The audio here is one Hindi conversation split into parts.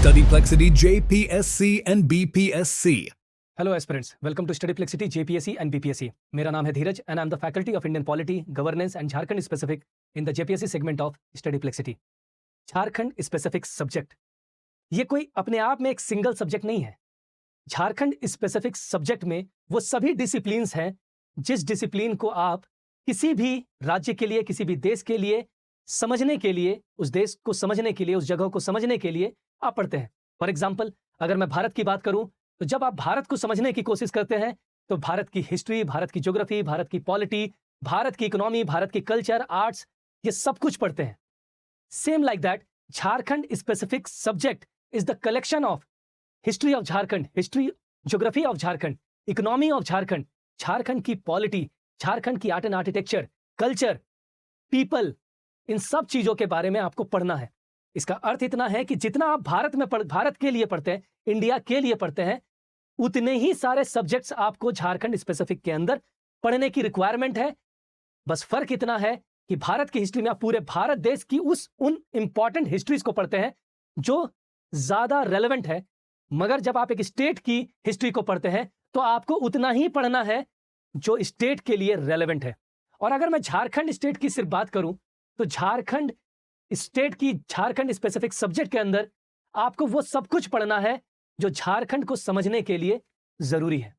Studyplexity JPSC and BPSC. Hello aspirants, welcome to Studyplexity JPSC and BPSC. मेरा नाम है धीरज and I'm the faculty of Indian Polity, Governance and Jharkhand specific in the JPSC segment of Studyplexity. Jharkhand specific subject ये कोई अपने आप में एक सिंगल सब्जेक्ट नहीं है। झारखंड स्पेसिफिक सब्जेक्ट में वो सभी डिसिप्लिन्स हैं जिस डिसिप्लिन को आप किसी भी राज्य के लिए, किसी भी देश के लिए समझने के लिए, उस देश को समझने के लिए, उस जगह को समझने के लिए आप पढ़ते हैं। फॉर एग्जाम्पल, अगर मैं भारत की बात करूं तो जब आप भारत को समझने की कोशिश करते हैं तो भारत की हिस्ट्री, भारत की ज्योग्राफी, भारत की पॉलिटी, भारत की इकोनॉमी, भारत की कल्चर, आर्ट्स, ये सब कुछ पढ़ते हैं। Same like that, Jharkhand specific subject is the collection of history of Jharkhand, history, geography of Jharkhand, economy of Jharkhand, Jharkhand की पॉलिटी, झारखंड की art and architecture, culture, people, इन सब चीजों के बारे में आपको पढ़ना है। इसका अर्थ इतना है कि जितना आप भारत के लिए पढ़ते हैं, इंडिया के लिए पढ़ते हैं, उतने ही सारे सब्जेक्ट्स आपको झारखंड स्पेसिफिक के अंदर पढ़ने की रिक्वायरमेंट है। बस फर्क इतना है कि भारत की हिस्ट्री में आप पूरे भारत देश की उन इंपॉर्टेंट हिस्ट्रीज को पढ़ते हैं जो ज्यादा रेलेवेंट है, मगर जब आप एक स्टेट की हिस्ट्री को पढ़ते हैं तो आपको उतना ही पढ़ना है जो स्टेट के लिए रेलेवेंट है। और अगर मैं झारखंड स्टेट की सिर्फ बात करूं तो झारखंड स्टेट की, झारखंड स्पेसिफिक सब्जेक्ट के अंदर आपको वो सब कुछ पढ़ना है जो झारखंड को समझने के लिए जरूरी है।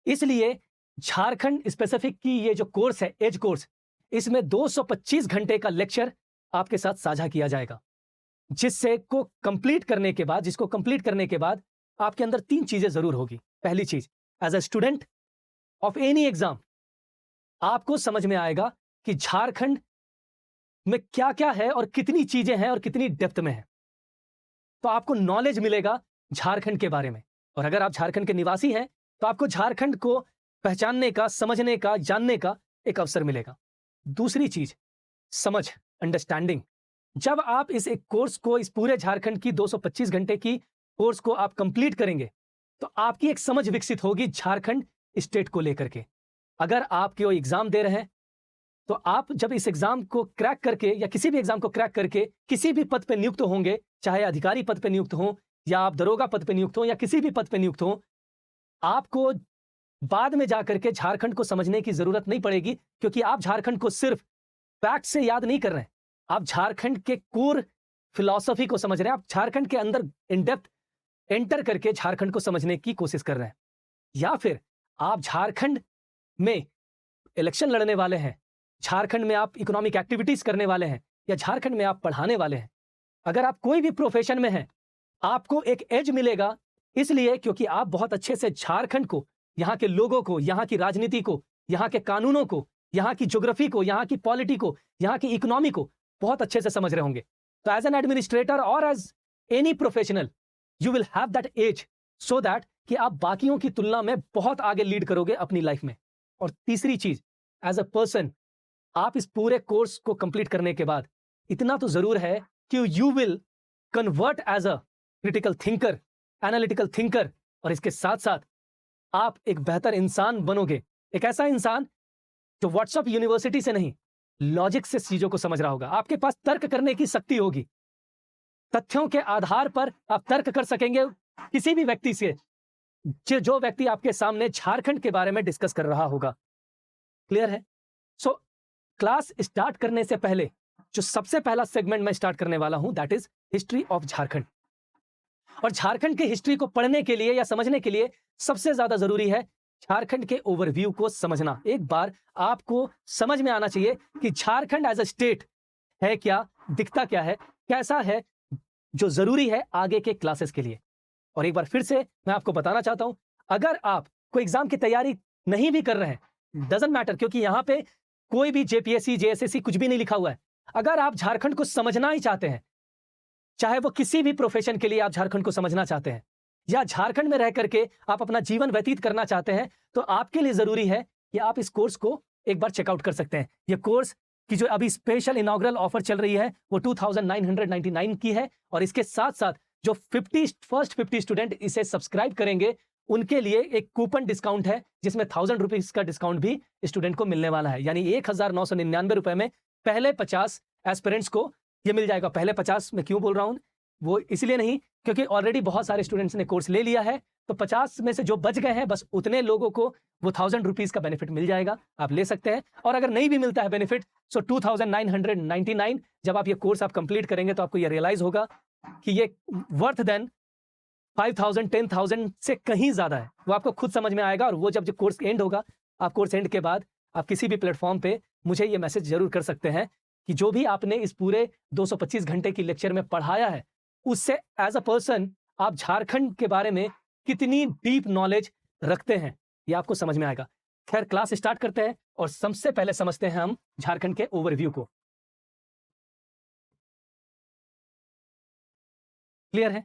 इसलिए झारखंड स्पेसिफिक की ये जो कोर्स है, एज कोर्स, इसमें 225 घंटे का लेक्चर आपके साथ साझा किया जाएगा, जिसको कंप्लीट करने के बाद आपके अंदर 3 चीजें जरूर होगी। पहली चीज, as a student of any exam आपको समझ में आएगा कि झारखंड में क्या क्या है और कितनी चीजें हैं और कितनी डेप्थ में है। तो आपको नॉलेज मिलेगा झारखंड के बारे में। और अगर आप झारखंड के निवासी हैं तो आपको झारखंड को पहचानने का, समझने का, जानने का एक अवसर मिलेगा। दूसरी चीज, समझ, अंडरस्टैंडिंग। जब आप इस एक कोर्स को, इस पूरे झारखंड की 225 घंटे की कोर्स को आप कंप्लीट करेंगे तो आपकी एक समझ विकसित होगी झारखंड स्टेट को लेकर के। अगर आप कोई एग्जाम दे रहे हैं तो आप जब इस एग्जाम को क्रैक करके या किसी भी एग्जाम को क्रैक करके किसी भी पद पे नियुक्त होंगे, चाहे अधिकारी पद पे नियुक्त हो या आप दरोगा पद पे नियुक्त हो या किसी भी पद पे नियुक्त हो, आपको बाद में जाकर के झारखंड को समझने की जरूरत नहीं पड़ेगी, क्योंकि आप झारखंड को सिर्फ फैक्ट से याद नहीं कर रहे हैं, आप झारखंड के कोर फिलॉसफी को समझ रहे हैं, आप झारखंड के अंदर इन डेप्थ एंटर करके झारखंड को समझने की कोशिश कर रहे हैं। या फिर आप झारखंड में इलेक्शन लड़ने वाले हैं, झारखंड में आप इकोनॉमिक एक्टिविटीज करने वाले हैं, या झारखंड में आप पढ़ाने वाले हैं। अगर आप कोई भी प्रोफेशन में हैं, आपको एक एज मिलेगा, इसलिए क्योंकि आप बहुत अच्छे से झारखंड को, यहाँ के लोगों को, यहाँ की राजनीति को, यहाँ के कानूनों को, यहाँ की ज्योग्राफी को, यहाँ की पॉलिटी को, यहाँ की इकोनॉमी को बहुत अच्छे से समझ रहे होंगे। तो एज एन एडमिनिस्ट्रेटर और as any professional you will have that edge, so that कि आप बाकियों की तुलना में बहुत आगे लीड करोगे अपनी लाइफ में। और तीसरी चीज, एज अ पर्सन, आप इस पूरे कोर्स को कंप्लीट करने के बाद इतना तो जरूर है कि you will convert as a critical thinker, analytical thinker, और इसके साथ साथ आप एक बेहतर इंसान बनोगे। एक ऐसा इंसान जो व्हाट्सएप यूनिवर्सिटी से नहीं, लॉजिक से चीजों को समझ रहा होगा। आपके पास तर्क करने की शक्ति होगी, तथ्यों के आधार पर आप तर्क कर सकेंगे किसी भी व्यक्ति से, जो व्यक्ति आपके सामने झारखंड के बारे में डिस्कस कर रहा होगा। क्लियर है? सो क्लास स्टार्ट करने से पहले जो सबसे पहला सेगमेंट मैं स्टार्ट करने वाला हूं, that is history of Jharkhand. और झारखंड की हिस्ट्री को पढ़ने के लिए या समझने के लिए सबसे ज्यादा जरूरी है झारखंड के ओवरव्यू को समझना। एक बार आपको समझ में आना चाहिए कि झारखंड एज अ स्टेट है क्या, दिखता क्या है, कैसा है, जो जरूरी है आगे के क्लासेस के लिए। और एक बार फिर से मैं आपको बताना चाहता हूं, अगर आप कोई एग्जाम की तैयारी नहीं भी कर रहे हैं, डजंट मैटर, क्योंकि यहां पे कोई भी जेपीएससी, जेएसएससी कुछ भी नहीं लिखा हुआ है। अगर आप झारखंड को समझना ही चाहते हैं, चाहे वो किसी भी प्रोफेशन के लिए आप झारखंड को समझना चाहते हैं, या झारखंड में रह करके आप अपना जीवन व्यतीत करना चाहते हैं, तो आपके लिए जरूरी है कि आप इस कोर्स को एक बार चेकआउट कर सकते हैं। ये कोर्स की जो अभी स्पेशल इनॉग्रल ऑफर चल रही है वो 2999 की है, और इसके साथ साथ जो फर्स्ट 50 स्टूडेंट इसे सब्सक्राइब करेंगे उनके लिए एक कूपन डिस्काउंट है, जिसमें 1000 रुपीज का डिस्काउंट भी स्टूडेंट को मिलने वाला है। यानी 1999 रुपए में पहले 50 एस्पिरेंट्स को ये मिल जाएगा। पहले 50 मैं क्यों बोल रहा हूं, वो इसलिए नहीं क्योंकि ऑलरेडी बहुत सारे स्टूडेंट्स ने कोर्स ले लिया है, तो 50 में से जो बच गए हैं बस उतने लोगों को वो 1000 रुपीज़ का बेनिफिट मिल जाएगा, आप ले सकते हैं। और अगर नहीं भी मिलता है बेनिफिट, सो 2999 जब आप ये कोर्स आप कंप्लीट करेंगे तो आपको ये रियलाइज होगा कि ये वर्थ देन 5000 10,000 से कहीं ज़्यादा है। वो आपको खुद समझ में आएगा। और वो जब कोर्स एंड होगा, आप कोर्स एंड के बाद आप किसी भी प्लेटफॉर्म पे मुझे ये मैसेज जरूर कर सकते हैं कि जो भी आपने इस पूरे 225 घंटे की लेक्चर में पढ़ाया है, उससे एज अ पर्सन आप झारखंड के बारे में कितनी डीप नॉलेज रखते हैं, ये आपको समझ में आएगा। खैर, क्लास स्टार्ट करते हैं और सबसे पहले समझते हैं हम झारखंड के ओवरव्यू को। क्लियर है?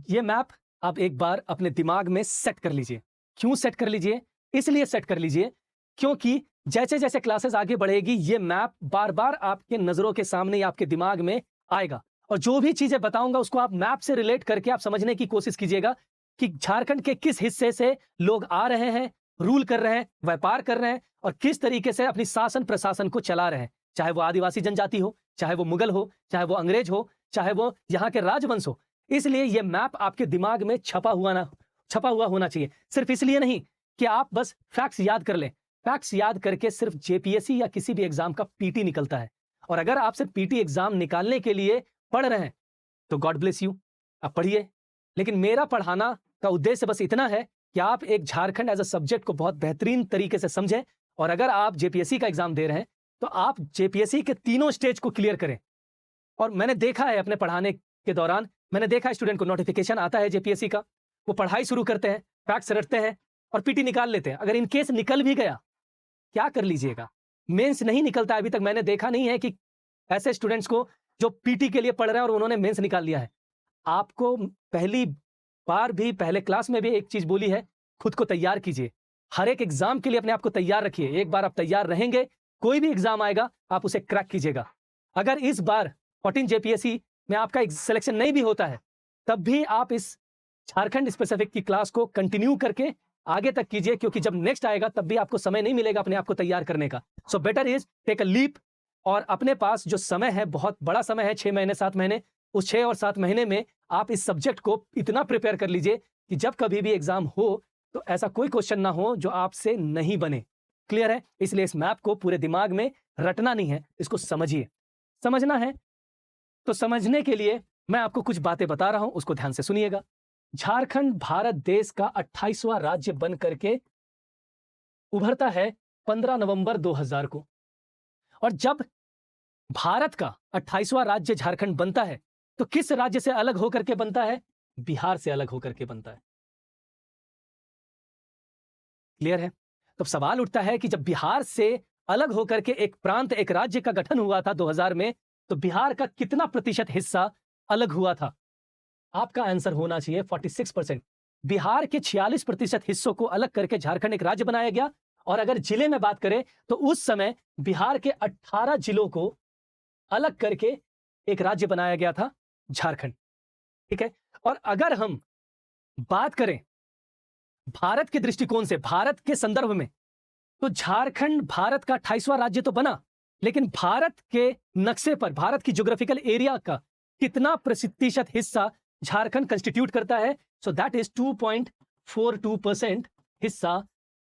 ये मैप आप एक बार अपने दिमाग में सेट कर लीजिए। क्यों सेट कर लीजिए? इसलिए सेट कर लीजिए क्योंकि जैसे जैसे क्लासेस आगे बढ़ेगी, ये मैप बार बार आपके नजरों के सामने या आपके दिमाग में आएगा। और जो भी चीजें बताऊंगा उसको आप मैप से रिलेट करके आप समझने की कोशिश कीजिएगा कि झारखंड के किस हिस्से से लोग आ रहे हैं, रूल कर रहे हैं, व्यापार कर रहे हैं और किस तरीके से अपनी शासन प्रशासन को चला रहे हैं। चाहे वो आदिवासी जनजाति हो, चाहे वो मुगल हो, चाहे वो अंग्रेज हो, चाहे वो यहाँ के राजवंश हो। इसलिए यह मैप आपके दिमाग में छपा हुआ होना चाहिए। सिर्फ इसलिए नहीं कि आप बस फैक्ट्स याद कर लें। फैक्ट्स याद करके सिर्फ जेपीएससी या किसी भी एग्जाम का पीटी निकलता है। और अगर आप सिर्फ पीटी एग्जाम निकालने के लिए पढ़ रहे हैं तो गॉड ब्लेस यू, आप पढ़िए। लेकिन मेरा पढ़ाना का उद्देश्य बस इतना है कि आप एक झारखंड एज अ सब्जेक्ट को बहुत बेहतरीन तरीके से समझें। और अगर आप जेपीएससी का एग्जाम दे रहे हैं तो आप जेपीएससी के तीनों स्टेज को क्लियर करें। और मैंने देखा है अपने पढ़ाने के दौरान, मैंने देखा है स्टूडेंट को नोटिफिकेशन आता है जेपीएससी का, वो पढ़ाई शुरू करते हैं, फैक्ट्स रटते हैं और पीटी निकाल लेते हैं। अगर इन केस निकल भी गया, क्या कर लीजिएगा? मेंस नहीं निकलता। अभी तक मैंने देखा नहीं है कि ऐसे स्टूडेंट्स को जो पीटी के लिए पढ़ रहे हैं और उन्होंने मेंस निकाल लिया है। आपको पहली बार भी पहले क्लास में भी एक चीज बोली है, खुद को तैयार कीजिए। हर एक एग्जाम के लिए अपने आप को तैयार रखिए। एक बार आप तैयार रहेंगे, कोई भी एग्जाम आएगा आप उसे क्रैक कीजिएगा। अगर इस बार 14 जेपीएससी में आपका सिलेक्शन नहीं भी होता है, तब भी आप इस झारखंड स्पेसिफिक की क्लास को कंटिन्यू करके आगे तक कीजिए, क्योंकि जब नेक्स्ट आएगा तब भी आपको समय नहीं मिलेगा अपने आप को तैयार करने का। So better is take a leap. और अपने पास जो समय है, बहुत बड़ा समय है, 6 महीने 7 महीने, उस 6 और 7 महीने में आप इस सब्जेक्ट को इतना प्रिपेयर कर लीजिए कि जब कभी भी एग्जाम हो तो ऐसा कोई क्वेश्चन ना हो जो आपसे नहीं बने। क्लियर है? इसलिए इस मैप को पूरे दिमाग में रटना नहीं है, इसको समझिए। समझना है तो समझने के लिए मैं आपको कुछ बातें बता रहा हूं, उसको ध्यान से सुनिएगा। झारखंड भारत देश का 28वां राज्य बन करके उभरता है 15 नवंबर 2000 को। और जब भारत का 28वां राज्य झारखंड बनता है तो किस राज्य से अलग होकर के बनता है? बिहार से अलग होकर के बनता है। क्लियर है? तो सवाल उठता है कि जब बिहार से अलग होकर के एक प्रांत, एक राज्य का गठन हुआ था 2000 में, तो बिहार का कितना प्रतिशत हिस्सा अलग हुआ था? आपका आंसर होना चाहिए 46%। बिहार के 46% हिस्सों को अलग करके झारखंड एक राज्य बनाया गया। और अगर जिले में बात करें तो उस समय बिहार के 18 जिलों को अलग करके एक राज्य बनाया गया था, झारखंड। ठीक है? और अगर हम बात करें भारत के दृष्टिकोण से, भारत के संदर्भ में, तो झारखंड भारत का 28वां राज्य तो बना, लेकिन भारत के नक्शे पर भारत की ज्योग्राफिकल एरिया का कितना प्रतिशत हिस्सा झारखंड कंस्टिट्यूट करता है? सो दैट इज 2.42% हिस्सा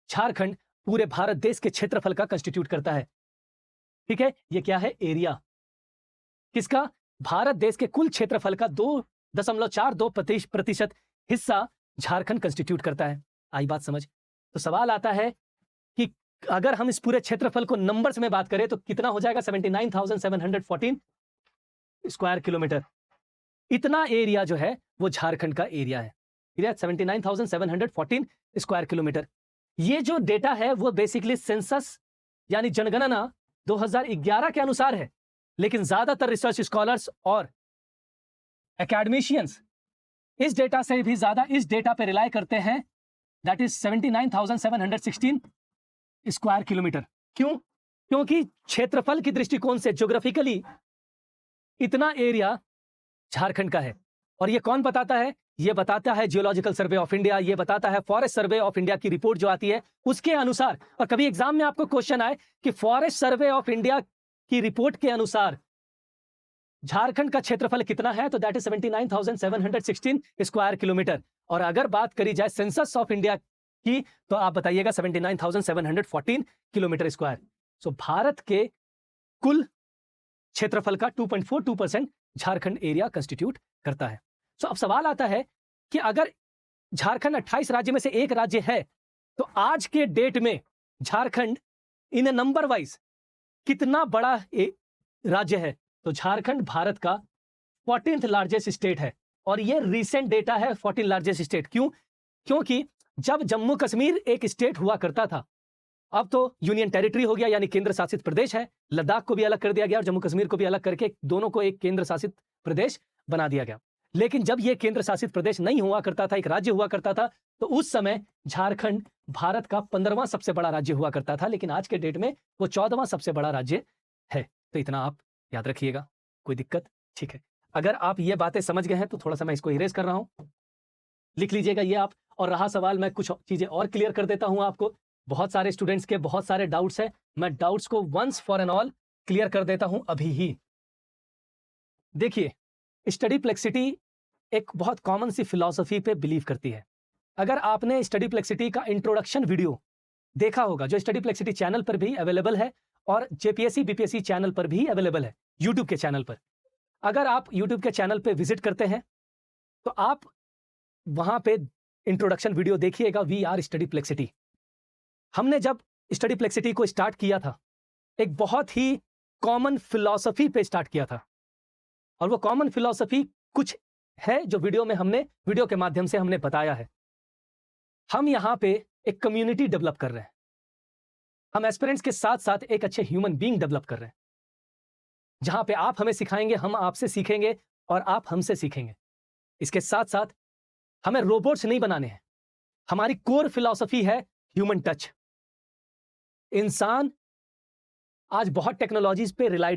झारखंड पूरे भारत देश के क्षेत्रफल का कंस्टिट्यूट करता है। ठीक है? ये क्या है? एरिया। किसका? भारत देश के कुल क्षेत्रफल का 2.42% हिस्सा झारखंड कंस्टिट्यूट करता है। आई बात समझ? तो सवाल आता है कि अगर हम इस पूरे क्षेत्रफल को नंबर्स में बात करें तो कितना हो जाएगा? 79,714 स्क्वायर किलोमीटर। इतना एरिया जो है वो झारखंड का एरिया है। 79,714 स्क्वायर किलोमीटर। ये जो डेटा है वो बेसिकली सेंसस यानी जनगणना 2011 के अनुसार है, लेकिन ज्यादातर रिसर्च स्कॉलर्स और एकेडमिशियंस इस डेटा से भी ज्यादा इस डेटा पे रिलाय करते हैं, दैट इज 79,716 स्क्वायर किलोमीटर। क्यों? क्योंकि क्षेत्रफल की दृष्टिकोण से ज्योग्राफिकली इतना एरिया झारखंड का है। और ये कौन बताता है? ये बताता है जियोलॉजिकल सर्वे ऑफ इंडिया, ये बताता है फॉरेस्ट सर्वे ऑफ इंडिया की रिपोर्ट जो आती है उसके अनुसार। और कभी एग्जाम में आपको क्वेश्चन आए कि फॉरेस्ट सर्वे ऑफ इंडिया की रिपोर्ट के अनुसार झारखंड का क्षेत्रफल कितना है? तो दैट इज 79,716 स्क्वायर किलोमीटर। और अगर बात करी जाए सेंसस ऑफ इंडिया की, तो आप बताइएगा 79,714 किलोमीटर स्क्वायर। सो भारत के कुल क्षेत्रफल का 2.42% झारखंड एरिया कंस्टिट्यूट करता है। सो अब सवाल आता है कि अगर झारखंड 28 राज्य में से एक राज्य है, तो आज के डेट में झारखंड इन नंबर वाइज कितना बड़ा राज्य है? तो झारखंड भारत का 14th लार्जेस्ट स्टेट है। और ये रीसेंट डेटा है, 14 लार्जेस्ट स्टेट। क्यों? क्योंकि जब जम्मू कश्मीर एक स्टेट हुआ करता था, अब तो यूनियन टेरिटरी हो गया, यानी केंद्र शासित प्रदेश है। लद्दाख को भी अलग कर दिया गया और जम्मू कश्मीर को भी अलग करके दोनों को एक केंद्र शासित प्रदेश बना दिया गया। लेकिन जब यह केंद्र शासित प्रदेश नहीं हुआ करता था, एक राज्य हुआ करता था, तो उस समय झारखंड भारत का 15वां सबसे बड़ा राज्य हुआ करता था। लेकिन आज के डेट में वो 14वां सबसे बड़ा राज्य है। तो इतना आप याद रखिएगा। कोई दिक्कत? ठीक है। अगर आप ये बातें समझ गए हैं तो थोड़ा सा मैं इसको इरेज कर रहा हूं, लिख लीजिएगा ये आप। और रहा सवाल, मैं कुछ चीजें और क्लियर कर देता हूं आपको। बहुत सारे स्टूडेंट्स के बहुत सारे डाउट्स हैं, मैं डाउट्स को once for an all clear कर देता हूं अभी ही। देखिए, स्टडीप्लेक्सिटी एक बहुत कॉमन सी फिलॉसफी पे बिलीव करती है। अगर आपने स्टडीप्लेक्सिटी का इंट्रोडक्शन वीडियो देखा होगा, जो स्टडीप्लेक्सिटी चैनल पर भी अवेलेबल है और जेपीएससी बीपीएससी चैनल पर भी अवेलेबल है, यूट्यूब के चैनल पर। अगर आप यूट्यूब के चैनल पे विजिट करते हैं तो आप वहां पे इंट्रोडक्शन वीडियो देखिएगा, वी आर स्टडीप्लेक्सिटी। हमने जब स्टडीप्लेक्सिटी को स्टार्ट किया था, एक बहुत ही कॉमन फिलॉसफी पे स्टार्ट किया था। और वो कॉमन फिलॉसफी कुछ है जो वीडियो के माध्यम से हमने बताया है। हम यहां पे एक कम्युनिटी डेवलप कर रहे हैं। हम एस्पिरेंट्स के साथ साथ एक अच्छे ह्यूमन बीइंग डेवलप कर रहे हैं, जहां पे आप हमें सिखाएंगे, हम आपसे सीखेंगे और आप हमसे सीखेंगे। इसके साथ साथ हमें रोबोट्स नहीं बनाने हैं। हमारी कोर फिलॉसफी है ह्यूमन टच। इंसान आज बहुत टेक्नोलॉजीज पे रिलाई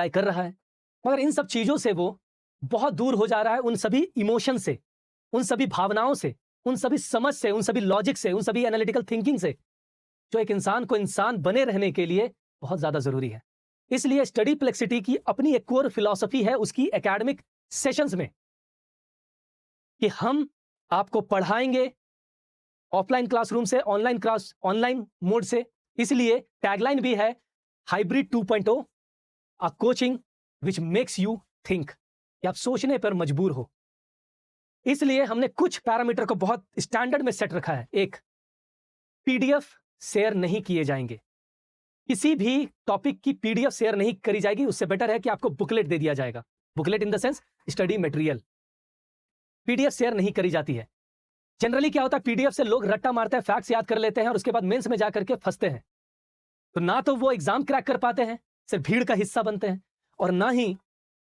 कर रहा है, मगर इन सब चीजों से वो बहुत दूर हो जा रहा है, उन सभी इमोशन से, उन सभी भावनाओं से, उन सभी समझ से, उन सभी लॉजिक से, उन सभी एनालिटिकल थिंकिंग से, जो एक इंसान को इंसान बने रहने के लिए बहुत ज्यादा जरूरी है। इसलिए स्टडीप्लेक्सिटी की अपनी एक कोर फिलॉसफी है उसकी एकेडमिक सेशंस में, कि हम आपको पढ़ाएंगे ऑफलाइन क्लासरूम से, ऑनलाइन मोड से। इसलिए टैगलाइन भी है hybrid 2.0, a coaching which makes you think, कि आप सोचने पर मजबूर हो। इसलिए हमने कुछ पैरामीटर को बहुत स्टैंडर्ड में सेट रखा है। एक, पीडीएफ शेयर नहीं किए जाएंगे। किसी भी टॉपिक की पीडीएफ शेयर नहीं करी जाएगी। उससे बेटर है कि आपको बुकलेट दे दिया जाएगा। Booklet in the sense study material. PDF share नहीं करी जाती है। जनरली क्या होता है, पीडीएफ से लोग रट्टा मारते हैं, फैक्ट्स याद कर लेते हैं और उसके बाद मेंस में जाकर के फंसते हैं। तो ना तो वो एग्जाम क्रैक कर पाते हैं, सिर्फ भीड़ का हिस्सा बनते हैं, और ना ही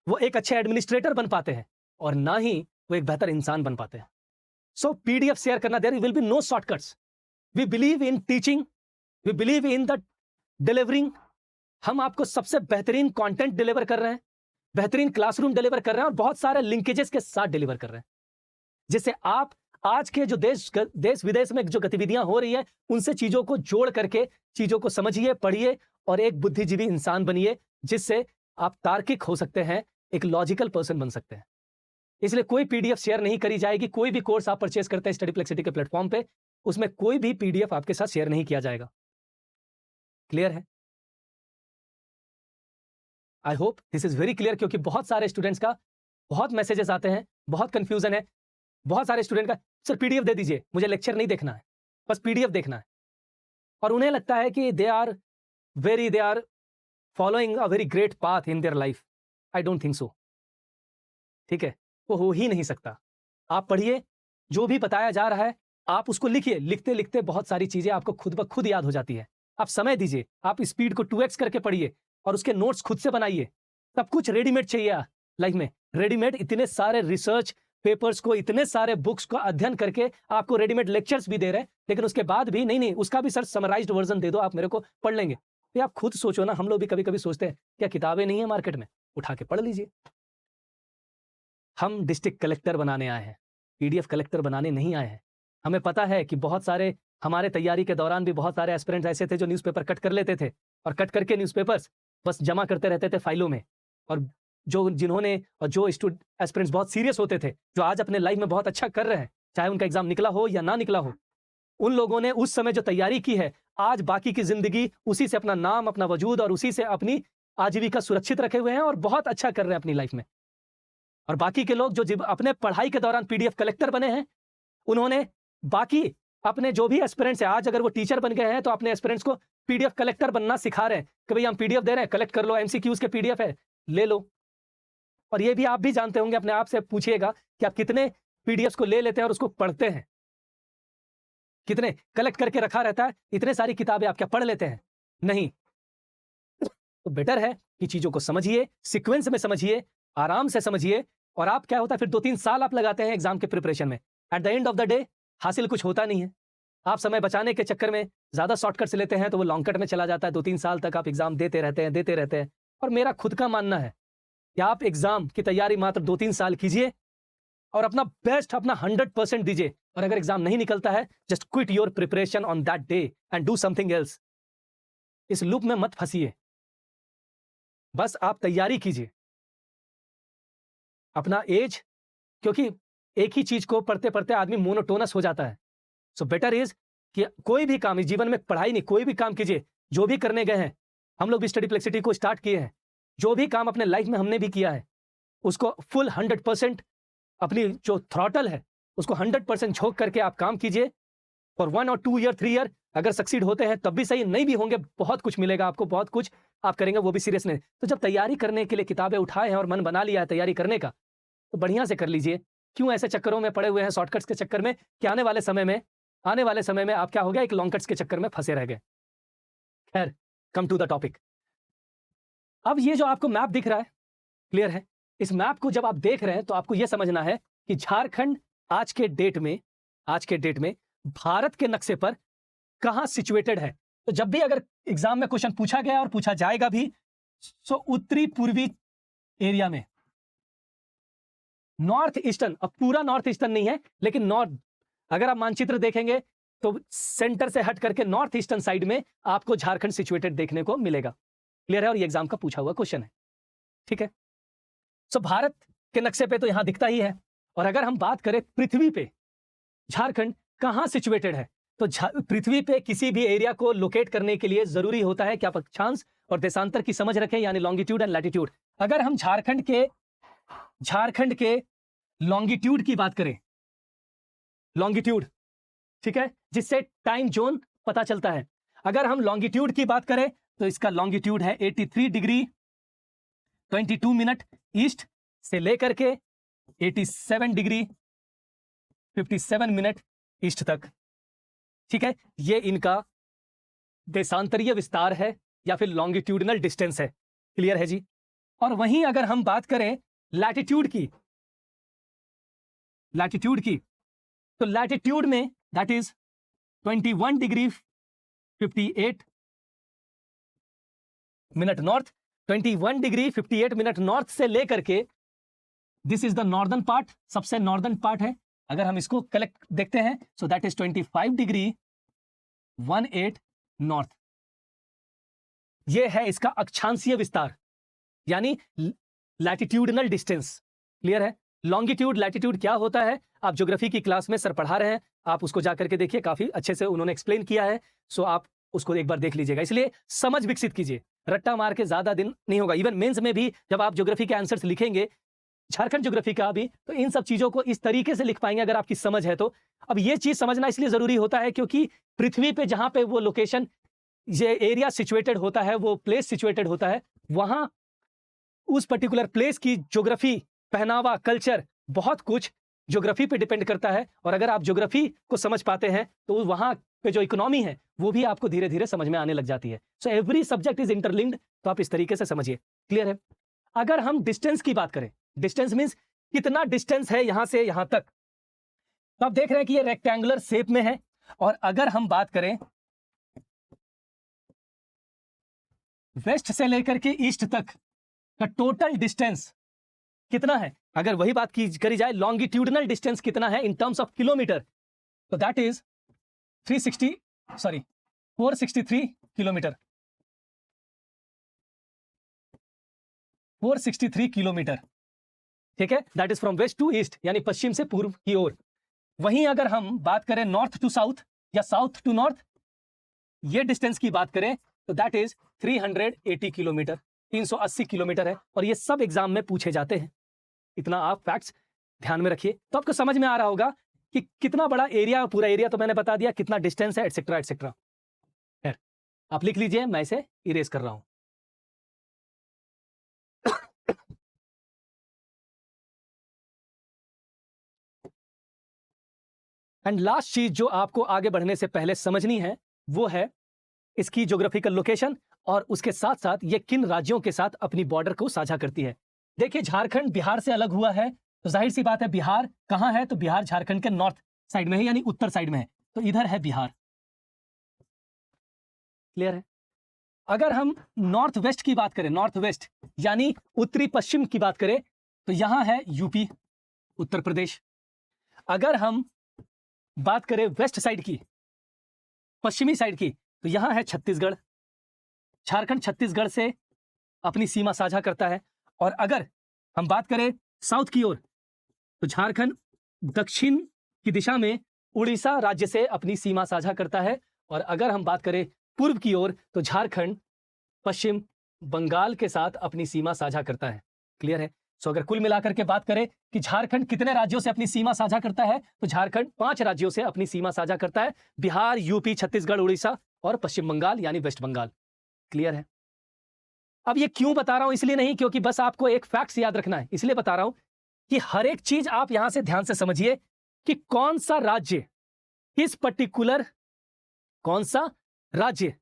वो एक अच्छे एडमिनिस्ट्रेटर बन पाते हैं, और ना ही वो एक बेहतर इंसान बन पाते हैं। सो पीडीएफ शेयर करना, there will be no shortcuts. We believe in teaching, we believe in the delivering. हम आपको सबसे बेहतरीन कंटेंट डिलीवर कर रहे हैं, बेहतरीन क्लासरूम डिलीवर कर रहे हैं और बहुत सारे लिंकेजेस के साथ डिलीवर कर रहे हैं, जिससे आप आज के जो देश विदेश में जो गतिविधियां हो रही है उनसे चीजों को जोड़ करके चीजों को समझिए, पढ़िए और एक बुद्धिजीवी इंसान बनिए, जिससे आप तार्किक हो सकते हैं, एक लॉजिकल पर्सन बन सकते हैं। इसलिए कोई पीडीएफ शेयर नहीं करी जाएगी। कोई भी कोर्स आप परचेस करते हैं स्टडीप्लेक्सिटी के प्लेटफॉर्म पे, उसमें कोई भी पीडीएफ आपके साथ शेयर नहीं किया जाएगा। क्लियर है? I hope this is very clear, क्योंकि बहुत सारे स्टूडेंट्स का बहुत मैसेजेस आते हैं, बहुत कंफ्यूजन है। बहुत सारे स्टूडेंट का, सर पीडीएफ दे दीजिए, मुझे लेक्चर नहीं देखना है, बस पीडीएफ देखना है। और उन्हें लगता है कि they are following a very great path in their life. I don't think so. ठीक है, वो हो ही नहीं सकता। आप पढ़िए, जो भी बताया जा रहा है आप उसको लिखिए। लिखते लिखते बहुत सारी चीजें आपको खुद ब खुद याद हो जाती है। आप समय दीजिए, आप स्पीड को 2x करके पढ़िए और उसके नोट्स खुद से बनाइए। सब कुछ रेडीमेड चाहिए लाइफ में। रेडीमेड इतने सारे रिसर्च पेपर्स को, इतने सारे बुक्स का अध्ययन करके आपको रेडीमेड लेक्चर्स भी दे रहे हैं, लेकिन उसके बाद भी नहीं उसका भी सर समराइज्ड वर्जन दे दो, आप मेरे को पढ़ लेंगे। तो आप खुद सोचो ना। हम लोग भी कभी कभी सोचते हैं क्या किताबें नहीं है मार्केट में, उठा के पढ़ लीजिए। हम डिस्ट्रिक्ट कलेक्टर बनाने आए हैं, पीडीएफ कलेक्टर बनाने नहीं आए हैं। हमें पता है कि बहुत सारे, हमारे तैयारी के दौरान भी बहुत सारे एस्पिरेंट्स ऐसे थे जो न्यूज़पेपर कट कर लेते थे और कट करके न्यूज़पेपर्स बस जमा करते रहते थे फाइलों में, और जो जिन्होंने और जो एस्पिरेंट्स बहुत सीरियस होते थे, जो आज अपने लाइफ में बहुत अच्छा कर रहे हैं, चाहे उनका एग्जाम निकला हो या ना निकला हो, उन लोगों ने उस समय जो तैयारी की है, आज बाकी की जिंदगी उसी से अपना नाम, अपना वजूद और उसी से अपनी आजीविका सुरक्षित रखे हुए हैं और बहुत अच्छा कर रहे हैं अपनी लाइफ में। और बाकी के लोग जो अपने पढ़ाई के दौरान पीडीएफ कलेक्टर बने हैं, उन्होंने बाकी अपने जो भी एस्पिरेंट्स है, आज अगर वो टीचर बन गए हैं तो अपने एस्पिरेंट्स को पीडीएफ कलेक्टर बनना सिखा रहे हैं कि भाई हम पीडीएफ दे रहे हैं, कलेक्ट कर लो, एमसीक्यूज के पीडीएफ है, ले लो। और ये भी आप भी जानते होंगे, अपने आप से पूछिएगा कि आप कितने पीडीएफ को ले लेते हैं और उसको पढ़ते हैं, कितने कलेक्ट करके रखा रहता है, इतने सारी किताबें आप क्या पढ़ लेते हैं? नहीं। तो बेटर है कि चीजों को समझिए, सीक्वेंस में समझिए, आराम से समझिए। और आप क्या होता है, फिर 2-3 साल आप लगाते हैं एग्जाम के प्रिपरेशन में, at the end of the day हासिल कुछ होता नहीं है। आप समय बचाने के चक्कर में ज्यादा शॉर्टकट से लेते हैं तो वो लॉन्ग कट में चला जाता है। 2-3 साल तक आप एग्जाम देते रहते हैं। और मेरा खुद का मानना है कि आप एग्जाम की तैयारी मात्र 2-3 साल कीजिए और अपना बेस्ट, अपना 100% दीजिए। और अगर एग्जाम नहीं निकलता है, just quit your preparation on that day and do something else. इस लूप में मत फंसिए, बस आप तैयारी कीजिए अपना एज, क्योंकि एक ही चीज को पढ़ते पढ़ते आदमी मोनोटोनस हो जाता है। सो बेटर इज कि कोई भी काम इस जीवन में, पढ़ाई नहीं, कोई भी काम कीजिए, जो भी करने गए हैं। हम लोग भी स्टडी फ्लेक्सिटी को स्टार्ट किए हैं, जो भी काम अपने लाइफ में हमने भी किया है उसको फुल 100% अपनी जो थ्रॉटल है उसको 100% झोंक करके आप काम कीजिए। फॉर 1 और 2 ईयर 3 ईयर अगर सक्सीड होते हैं तब भी सही, नहीं भी होंगे बहुत कुछ मिलेगा आपको, बहुत कुछ आप करेंगे, वो भी सीरियस नहीं। तो जब तैयारी करने के लिए किताबें उठाए हैं और मन बना लिया है तैयारी करने का, तो बढ़िया से कर लीजिए। क्यों ऐसे चक्करों में पड़े हुए हैं, शॉर्टकट्स के चक्कर में, कि आने वाले समय में आप क्या हो गया, एक लॉन्ग कट्स के चक्कर में फंसे रह गए। खैर, कम टू द टॉपिक। अब ये जो आपको मैप दिख रहा है, क्लियर है? इस मैप को जब आप देख रहे हैं तो आपको यह समझना है कि झारखंड आज के डेट में भारत के नक्शे पर कहां सिचुएटेड है। तो जब भी अगर एग्जाम में क्वेश्चन पूछा गया और पूछा जाएगा भी, सो उत्तरी पूर्वी एरिया में, नॉर्थ ईस्टर्न, अब पूरा नॉर्थ ईस्टर्न नहीं है लेकिन नॉर्थ, अगर आप मानचित्र देखेंगे तो सेंटर से हट करके नॉर्थ ईस्टर्न साइड में आपको झारखंड सिचुएटेड देखने को मिलेगा। क्लियर है? और ये एग्जाम का पूछा हुआ क्वेश्चन है, ठीक है? सो भारत के नक्शे पे तो यहां दिखता ही है। और अगर हम बात करें पृथ्वी पे झारखंड कहां सिचुएटेड है, तो पृथ्वी पे किसी भी एरिया को लोकेट करने के लिए जरूरी होता है कि आप अक्षांश और देशांतर की समझ रखें, यानी लॉन्गिट्यूड एंड लैटिट्यूड। अगर हम झारखंड के लॉन्गिट्यूड की बात करें, लॉन्गिट्यूड, ठीक है, जिससे टाइम जोन पता चलता है। अगर हम लॉन्गिट्यूड की बात करें तो इसका लॉन्गिट्यूड है 83 डिग्री 22 मिनट ईस्ट से लेकर के 87 डिग्री 57 मिनट ईस्ट तक, ठीक है? ये इनका देशांतरीय विस्तार है या फिर लॉन्गिट्यूडनल डिस्टेंस है। क्लियर है जी? और वहीं अगर हम बात करें लैटिट्यूड की, तो लैटिट्यूड में that is 21 degree 58 minute north, 21 degree 58 minute north से लेकर के, this is the northern part, सबसे नॉर्दर्न पार्ट है। अगर हम इसको कलेक्ट देखते हैं so that is 25 degree 18 north. ये है इसका अक्षांशीय विस्तार, यानी लैटिट्यूडनल डिस्टेंस। क्लियर है? लॉन्गिट्यूड लैटिट्यूड क्या होता है, आप ज्योग्राफी की क्लास में सर पढ़ा रहे हैं, आप उसको जाकर के देखिए, काफी अच्छे से उन्होंने एक्सप्लेन किया है। सो आप उसको एक बार देख लीजिएगा। इसलिए समझ विकसित कीजिए, रट्टा मार के ज्यादा दिन नहीं होगा। इवन मेंस में भी जब आप ज्योग्राफी के आंसर्स लिखेंगे, झारखंड ज्योग्राफी का भी, तो इन सब चीजों को इस तरीके से लिख पाएंगे अगर आपकी समझ है तो। अब ये चीज समझना इसलिए जरूरी होता है क्योंकि पृथ्वी पे जहां पे वो लोकेशन, ये एरिया सिचुएटेड होता है, वो प्लेस सिचुएटेड होता है, वहां उस पर्टिकुलर प्लेस की ज्योग्राफी, पहनावा, कल्चर, बहुत कुछ ज्योग्राफी पे डिपेंड करता है। और अगर आप ज्योग्राफी को समझ पाते हैं तो वहां पे जो इकोनॉमी है वो भी आपको धीरे धीरे समझ में आने लग जाती है। So every subject is interlinked, तो आप इस तरीके से समझिए। क्लियर है? अगर हम डिस्टेंस की बात करें, डिस्टेंस मींस कितना डिस्टेंस है यहां से यहां तक, तो आप देख रहे हैं कि ये रेक्टेंगुलर शेप में है। और अगर हम बात करें वेस्ट से लेकर के ईस्ट तक का टोटल डिस्टेंस कितना है, अगर वही बात करी जाए लॉन्गिट्यूडनल डिस्टेंस कितना है इन टर्म्स ऑफ किलोमीटर, तो दैट इज 463 किलोमीटर। 463 किलोमीटर, ठीक है, that is from west to east, यानी पश्चिम से पूर्व की ओर। वहीं अगर हम बात करें नॉर्थ टू साउथ या साउथ टू नॉर्थ, ये डिस्टेंस की बात करें तो दैट इज 380 किलोमीटर, 380 किलोमीटर है। और ये सब एग्जाम में पूछे जाते हैं, इतना आप फैक्ट्स ध्यान में रखिए, तो आपको समझ में आ रहा होगा कि कितना बड़ा एरिया, पूरा एरिया तो मैंने बता दिया, कितना डिस्टेंस है, एटसेट्रा एटसेट्रा। खैर, आप लिख लीजिए, मैं इसे इरेज कर रहा हूं। एंड लास्ट चीज जो आपको आगे बढ़ने से पहले समझनी है वो है इसकी ज्योग्राफिकल लोकेशन, और उसके साथ साथ ये किन राज्यों के साथ अपनी बॉर्डर को साझा करती है। देखिए, झारखंड बिहार से अलग हुआ है, तो जाहिर सी बात है बिहार कहां है, तो बिहार झारखंड के नॉर्थ साइड में है, यानी उत्तर साइड में है, तो इधर है बिहार। क्लियर है? अगर हम नॉर्थ वेस्ट की बात करें, नॉर्थ वेस्ट यानी उत्तरी पश्चिम की बात करें, तो यहां है यूपी, उत्तर प्रदेश। अगर हम बात करें वेस्ट साइड की, पश्चिमी साइड की, तो यहां है छत्तीसगढ़। झारखंड छत्तीसगढ़ से अपनी सीमा साझा करता है। और अगर हम बात करें साउथ की ओर, तो झारखंड दक्षिण की दिशा में उड़ीसा राज्य से अपनी सीमा साझा करता है। और अगर हम बात करें पूर्व की ओर, तो झारखंड पश्चिम बंगाल के साथ अपनी सीमा साझा करता है। क्लियर है? सो अगर कुल मिलाकर के बात करें कि झारखंड कितने राज्यों से अपनी सीमा साझा करता है, तो झारखंड 5 राज्यों से अपनी सीमा साझा करता है, बिहार, यूपी, छत्तीसगढ़, उड़ीसा और पश्चिम बंगाल यानी वेस्ट बंगाल। क्लियर है? अब ये क्यों बता रहा हूं, इसलिए नहीं क्योंकि बस आपको एक फैक्ट्स याद रखना है, इसलिए बता रहा हूं कि हर एक चीज आप यहां से ध्यान से समझिए कि कौन सा राज्य, किस पर्टिकुलर, कौन सा राज्य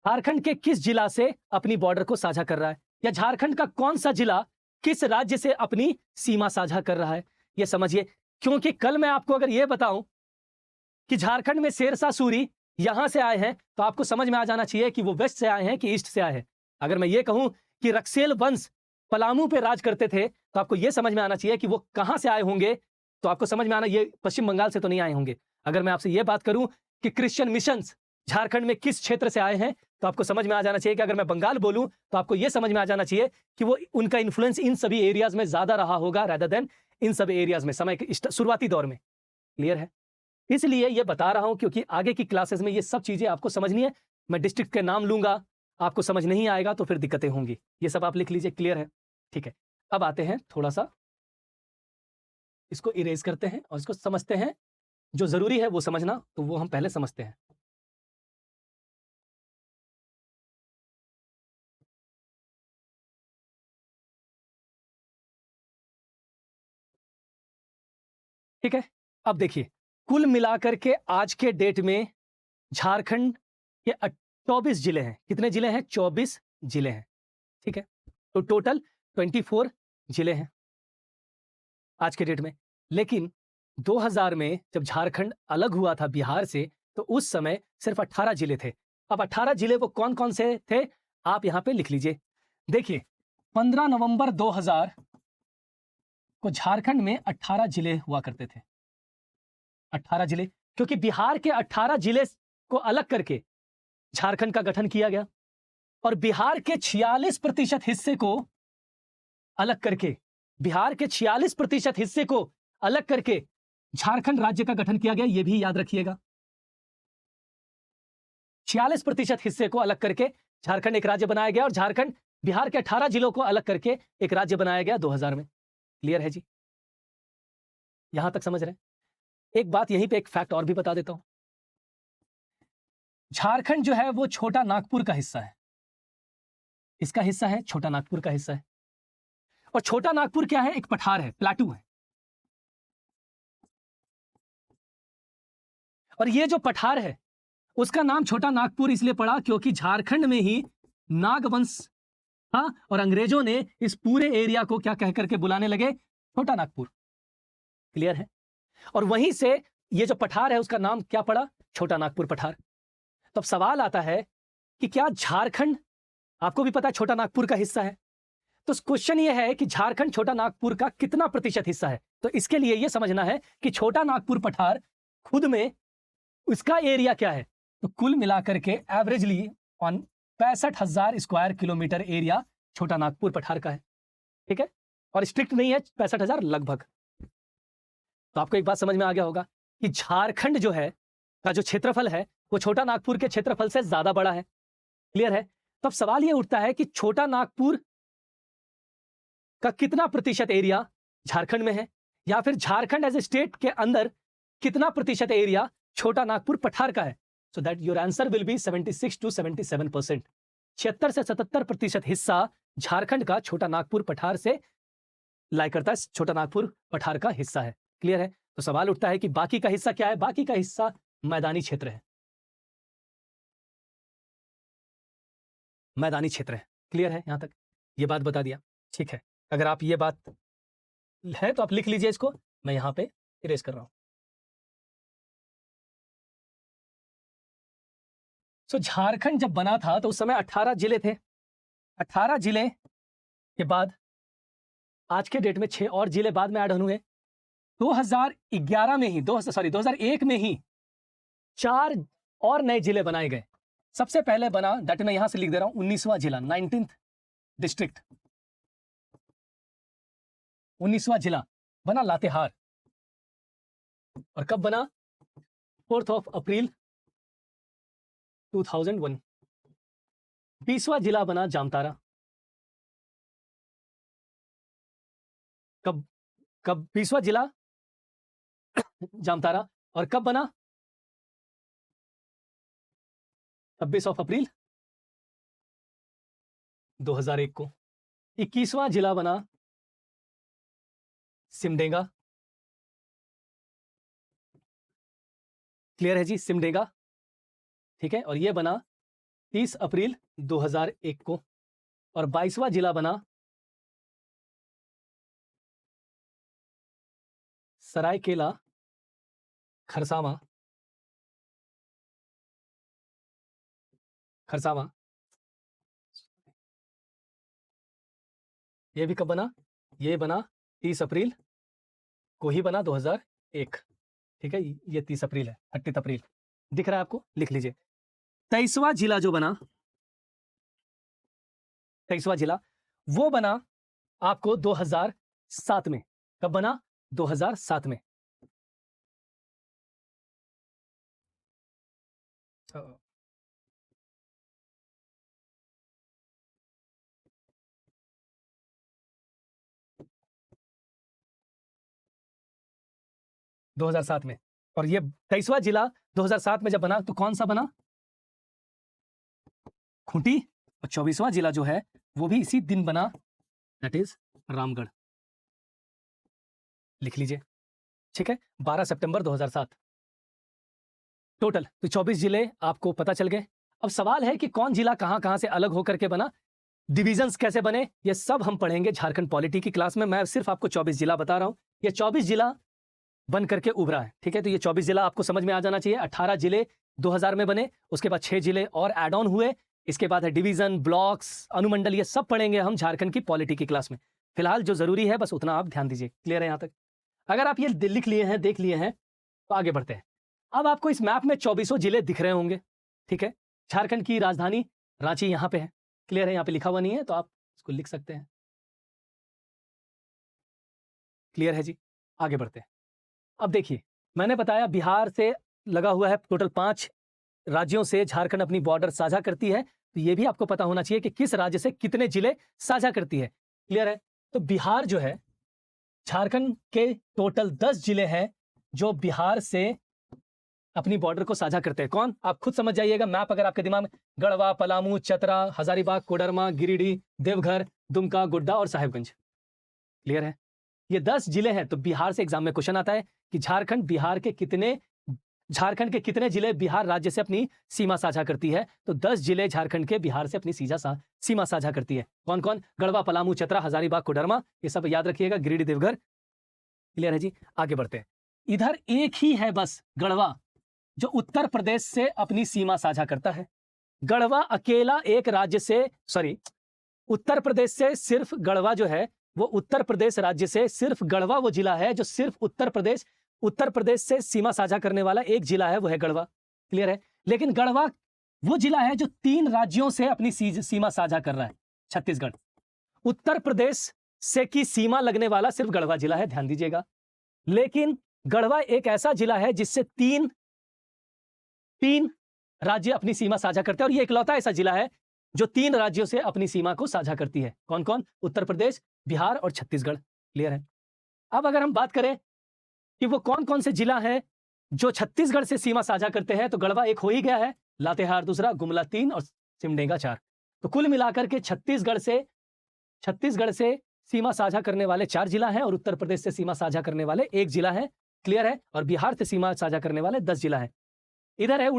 झारखंड के किस जिला से अपनी बॉर्डर को साझा कर रहा है, या झारखंड का कौन सा जिला किस राज्य से अपनी सीमा साझा कर रहा है, यह समझिए। क्योंकि कल मैं आपको अगर यह बताऊं कि झारखंड में शेरशाह सूरी यहां से आए हैं, तो आपको समझ में आ जाना चाहिए कि वो वेस्ट से आए हैं कि ईस्ट से आए हैं। अगर मैं ये कहूं कि रक्सेल वंश पलामू पे राज करते थे, तो आपको यह समझ में आना चाहिए कि वो कहां से आए होंगे, तो आपको समझ में आना, ये पश्चिम बंगाल से तो नहीं आए होंगे। अगर मैं आपसे यह बात करूं कि क्रिश्चियन मिशंस झारखंड में किस क्षेत्र से आए हैं, तो आपको समझ में आ जाना चाहिए कि अगर मैं बंगाल बोलूं, तो आपको यह समझ में आ जाना चाहिए कि वो, उनका इन्फ्लुएंस इन सभी एरियाज में ज्यादा रहा होगा रादर देन इन सभी एरियाज में समय के शुरुआती दौर में। क्लियर है? इसलिए यह बता रहा हूं क्योंकि आगे की क्लासेस में ये सब चीजें आपको समझनी है। मैं डिस्ट्रिक्ट के नाम लूंगा, आपको समझ नहीं आएगा तो फिर दिक्कतें होंगी। ये सब आप लिख लीजिए। क्लियर है? ठीक है, अब आते हैं, थोड़ा सा इसको इरेज करते हैं और इसको समझते हैं। जो जरूरी है वो समझना, तो वो हम पहले समझते हैं। ठीक है, अब देखिए, कुल मिलाकर के आज के डेट में झारखंड के 24 जिले हैं। कितने जिले हैं? 24 जिले हैं। ठीक है, तो टोटल 24 जिले हैं आज के डेट में। लेकिन 2000 में जब झारखंड अलग हुआ था बिहार से, तो उस समय सिर्फ 18 जिले थे। अब 18 जिले वो कौन कौन से थे, आप यहां पे लिख लीजिए। देखिए, 15 नवंबर 2000 को झारखंड में 18 जिले हुआ करते थे। 18 जिले, क्योंकि बिहार के 18 जिले को अलग करके झारखंड का गठन किया गया, और बिहार के 46% हिस्से को अलग करके, बिहार के 46% हिस्से को अलग करके झारखंड राज्य का गठन किया गया। यह भी याद रखिएगा, 46% हिस्से को अलग करके झारखंड एक राज्य बनाया गया, और झारखंड बिहार के 18 जिलों को अलग करके एक राज्य बनाया गया 2000 में। क्लियर है जी? यहां तक समझ रहे हैं? एक बात यहीं पे, एक फैक्ट और भी बता देता हूं। झारखंड जो है वो छोटा नागपुर का हिस्सा है। इसका हिस्सा है, छोटा नागपुर का हिस्सा है। और छोटा नागपुर क्या है? एक पठार है, प्लाटू है। और ये जो पठार है उसका नाम छोटा नागपुर इसलिए पड़ा क्योंकि झारखंड में ही नागवंश था, और अंग्रेजों ने इस पूरे एरिया को क्या कह करके बुलाने लगे? छोटा नागपुर। क्लियर है? और वहीं से ये जो पठार है उसका नाम क्या पड़ा? छोटा नागपुर पठार। तो अब सवाल आता है कि क्या झारखंड, आपको भी पता है, छोटा नागपुर का हिस्सा है, तो क्वेश्चन ये है कि झारखंड छोटा नागपुर का कितना प्रतिशत हिस्सा है? तो इसके लिए यह समझना है कि छोटा नागपुर पठार खुद में उसका एरिया क्या है। तो कुल मिलाकर के averagely on 65,000 square kilometre area छोटा नागपुर पठार का है, ठीक है, और स्ट्रिक्ट नहीं है 65,000 लगभग। तो आपको एक बात समझ में आ गया होगा कि झारखंड जो है का जो क्षेत्रफल है वो छोटा नागपुर के क्षेत्रफल से ज्यादा बड़ा है। क्लियर है? तो अब सवाल ये उठता है कि छोटा नागपुर का कितना प्रतिशत एरिया झारखंड में है, या फिर झारखंड एज ए स्टेट के अंदर कितना प्रतिशत एरिया छोटा नागपुर पठार का है। So that your answer will be 76 to 77%। 76 से 77% हिस्सा झारखंड का छोटा नागपुर पठार से लाई करता है, छोटा नागपुर पठार का हिस्सा है। क्लियर है? तो सवाल उठता है कि बाकी का हिस्सा क्या है? बाकी का हिस्सा मैदानी क्षेत्र है, मैदानी क्षेत्र है। क्लियर है? यहां तक ये बात बता दिया, ठीक है। अगर आप ये बात है तो आप लिख लीजिए इसको, मैं यहां पे इरेज कर रहा हूं। सो झारखंड जब बना था तो उस समय 18 जिले थे। 18 जिले के बाद आज के डेट में 6 और जिले बाद में ऐड हुए। 2011 में ही 2001 में ही 4 और नए जिले बनाए गए। सबसे पहले बना, दैट मैं यहां से लिख दे रहा हूं, 19वां जिला, 19th डिस्ट्रिक्ट, 19वां जिला बना लातेहार। और कब बना? 4 अप्रैल 2001। 20वां जिला बना जामतारा। कब 20वां जिला जामतारा, और कब बना? 26 अप्रैल 2001 को। 21वां जिला बना सिमडेगा। क्लियर है जी? सिमडेगा, ठीक है। और ये बना 30 अप्रैल 2001 को। और 22वां जिला बना सरायकेला खरसावां। ये भी कब बना? ये बना 30 अप्रैल को ही बना, 2001, ठीक है। ये 30 अप्रैल है, 30 अप्रैल दिख रहा है आपको? लिख लीजिए। 23वां जिला जो बना, 23वां जिला वो बना आपको 2007 में। कब बना? 2007 में। 2007 में। और ये 23वां जिला 2007 में जब बना तो कौन सा बना? खूंटी। और 24वां जिला जो है वो भी इसी दिन बना, दैट इज रामगढ़। लिख लीजिए, ठीक है। 12 सितंबर 2007 टोटल। तो 24 जिले आपको पता चल गए। अब सवाल है कि कौन जिला कहां कहां से अलग होकर के बना, डिविजन्स कैसे बने, ये सब हम पढ़ेंगे झारखंड पॉलिटी की क्लास में। मैं सिर्फ आपको 24 जिला बता रहा हूं। ये 24 जिला बन करके उभरा है, ठीक है। तो ये 24 जिला आपको समझ में आ जाना चाहिए। 18 जिले 2000 में बने, उसके बाद 6 जिले और एड ऑन हुए, इसके बाद है डिवीजन, ब्लॉक्स, अनुमंडल, ये सब पढ़ेंगे हम झारखंड की पॉलिटी की क्लास में। फिलहाल जो जरूरी है बस उतना आप ध्यान दीजिए। क्लियर है यहां तक? अगर आप ये लिख लिए हैं, देख लिए हैं, तो आगे बढ़ते हैं। अब आपको इस मैप में 24 जिले दिख रहे होंगे, ठीक है। झारखंड की राजधानी रांची यहां पे है। क्लियर है? यहां पे लिखा हुआ नहीं है तो आप इसको लिख सकते हैं। क्लियर है जी? आगे बढ़ते हैं। अब देखिए, मैंने बताया बिहार से लगा हुआ है, टोटल 5 राज्यों से झारखंड अपनी बॉर्डर साझा करती है। तो ये भी आपको पता होना चाहिए कि किस राज्य से कितने जिले साझा करती है। क्लियर है? तो बिहार जो है, झारखंड के टोटल 10 जिले हैं जो बिहार से अपनी बॉर्डर को साझा करते हैं। कौन? आप खुद समझ जाइएगा। मैप अगर आपके दिमाग में, गढ़वा, पलामू, चतरा, हजारीबाग, कोडरमा, गिरिडीह, देवघर, दुमका, गोड्डा और साहेबगंज। क्लियर है? ये 10 जिले हैं। तो बिहार से एग्जाम में क्वेश्चन आता है कि झारखंड के कितने जिले बिहार राज्य से अपनी सीमा साझा करती है। तो 10 जिले झारखंड के बिहार से अपनी सीमा साझा करती है। कौन कौन? गढ़वा, पलामू, चतरा, हजारीबाग, कोडरमा, ये सब याद रखिएगा, गिरिडीह, देवघर। क्लियर है जी? आगे बढ़ते हैं। इधर एक ही है बस, गढ़वा, जो उत्तर प्रदेश से अपनी सीमा साझा करता है। गढ़वा अकेला एक राज्य से, उत्तर प्रदेश से सिर्फ गढ़वा जो है वो उत्तर प्रदेश राज्य से सिर्फ गढ़वा वो जिला है जो सिर्फ उत्तर प्रदेश से सीमा साझा करने वाला एक जिला है, वो है गढ़वा। क्लियर है? लेकिन गढ़वा वो जिला है जो 3 राज्यों से अपनी सीमा साझा कर रहा है। छत्तीसगढ़, उत्तर प्रदेश से की सीमा लगने वाला सिर्फ गढ़वा जिला है, ध्यान दीजिएगा। लेकिन गढ़वा एक ऐसा जिला है जिससे तीन राज्य अपनी सीमा साझा करते हैं, और ये इकलौता ऐसा जिला है जो 3 राज्यों से अपनी सीमा को साझा करती है। कौन कौन? उत्तर प्रदेश, बिहार और छत्तीसगढ़। क्लियर है? अब अगर हम बात करें कि वो कौन कौन से जिला हैं जो छत्तीसगढ़ से सीमा साझा करते हैं, तो गढ़वा एक हो ही गया है, लातेहार दूसरा, गुमला 3 और सिमडेगा 4। तो कुल मिलाकर के छत्तीसगढ़ से सीमा साझा करने वाले 4 जिला हैं, और उत्तर प्रदेश से सीमा साझा करने वाले 1 जिला है। क्लियर है? और बिहार से सीमा साझा करने वाले 10 जिला हैं। इधर है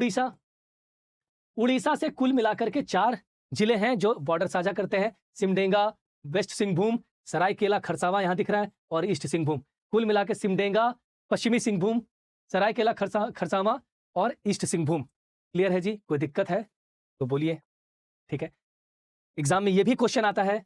उड़ीसा से कुल मिलाकर के 4 जिले हैं जो बॉर्डर साझा करते हैं, सिमडेगा, वेस्ट सिंहभूम, सरायकेला खरसावां यहां दिख रहा है, और ईस्ट सिंहभूम। कुल मिलाकर सिमडेगा, पश्चिमी सिंहभूम, सरायकेला खरसावां और ईस्ट सिंहभूम। क्लियर है जी? कोई दिक्कत है तो बोलिए। ठीक है, एग्जाम में यह भी क्वेश्चन आता है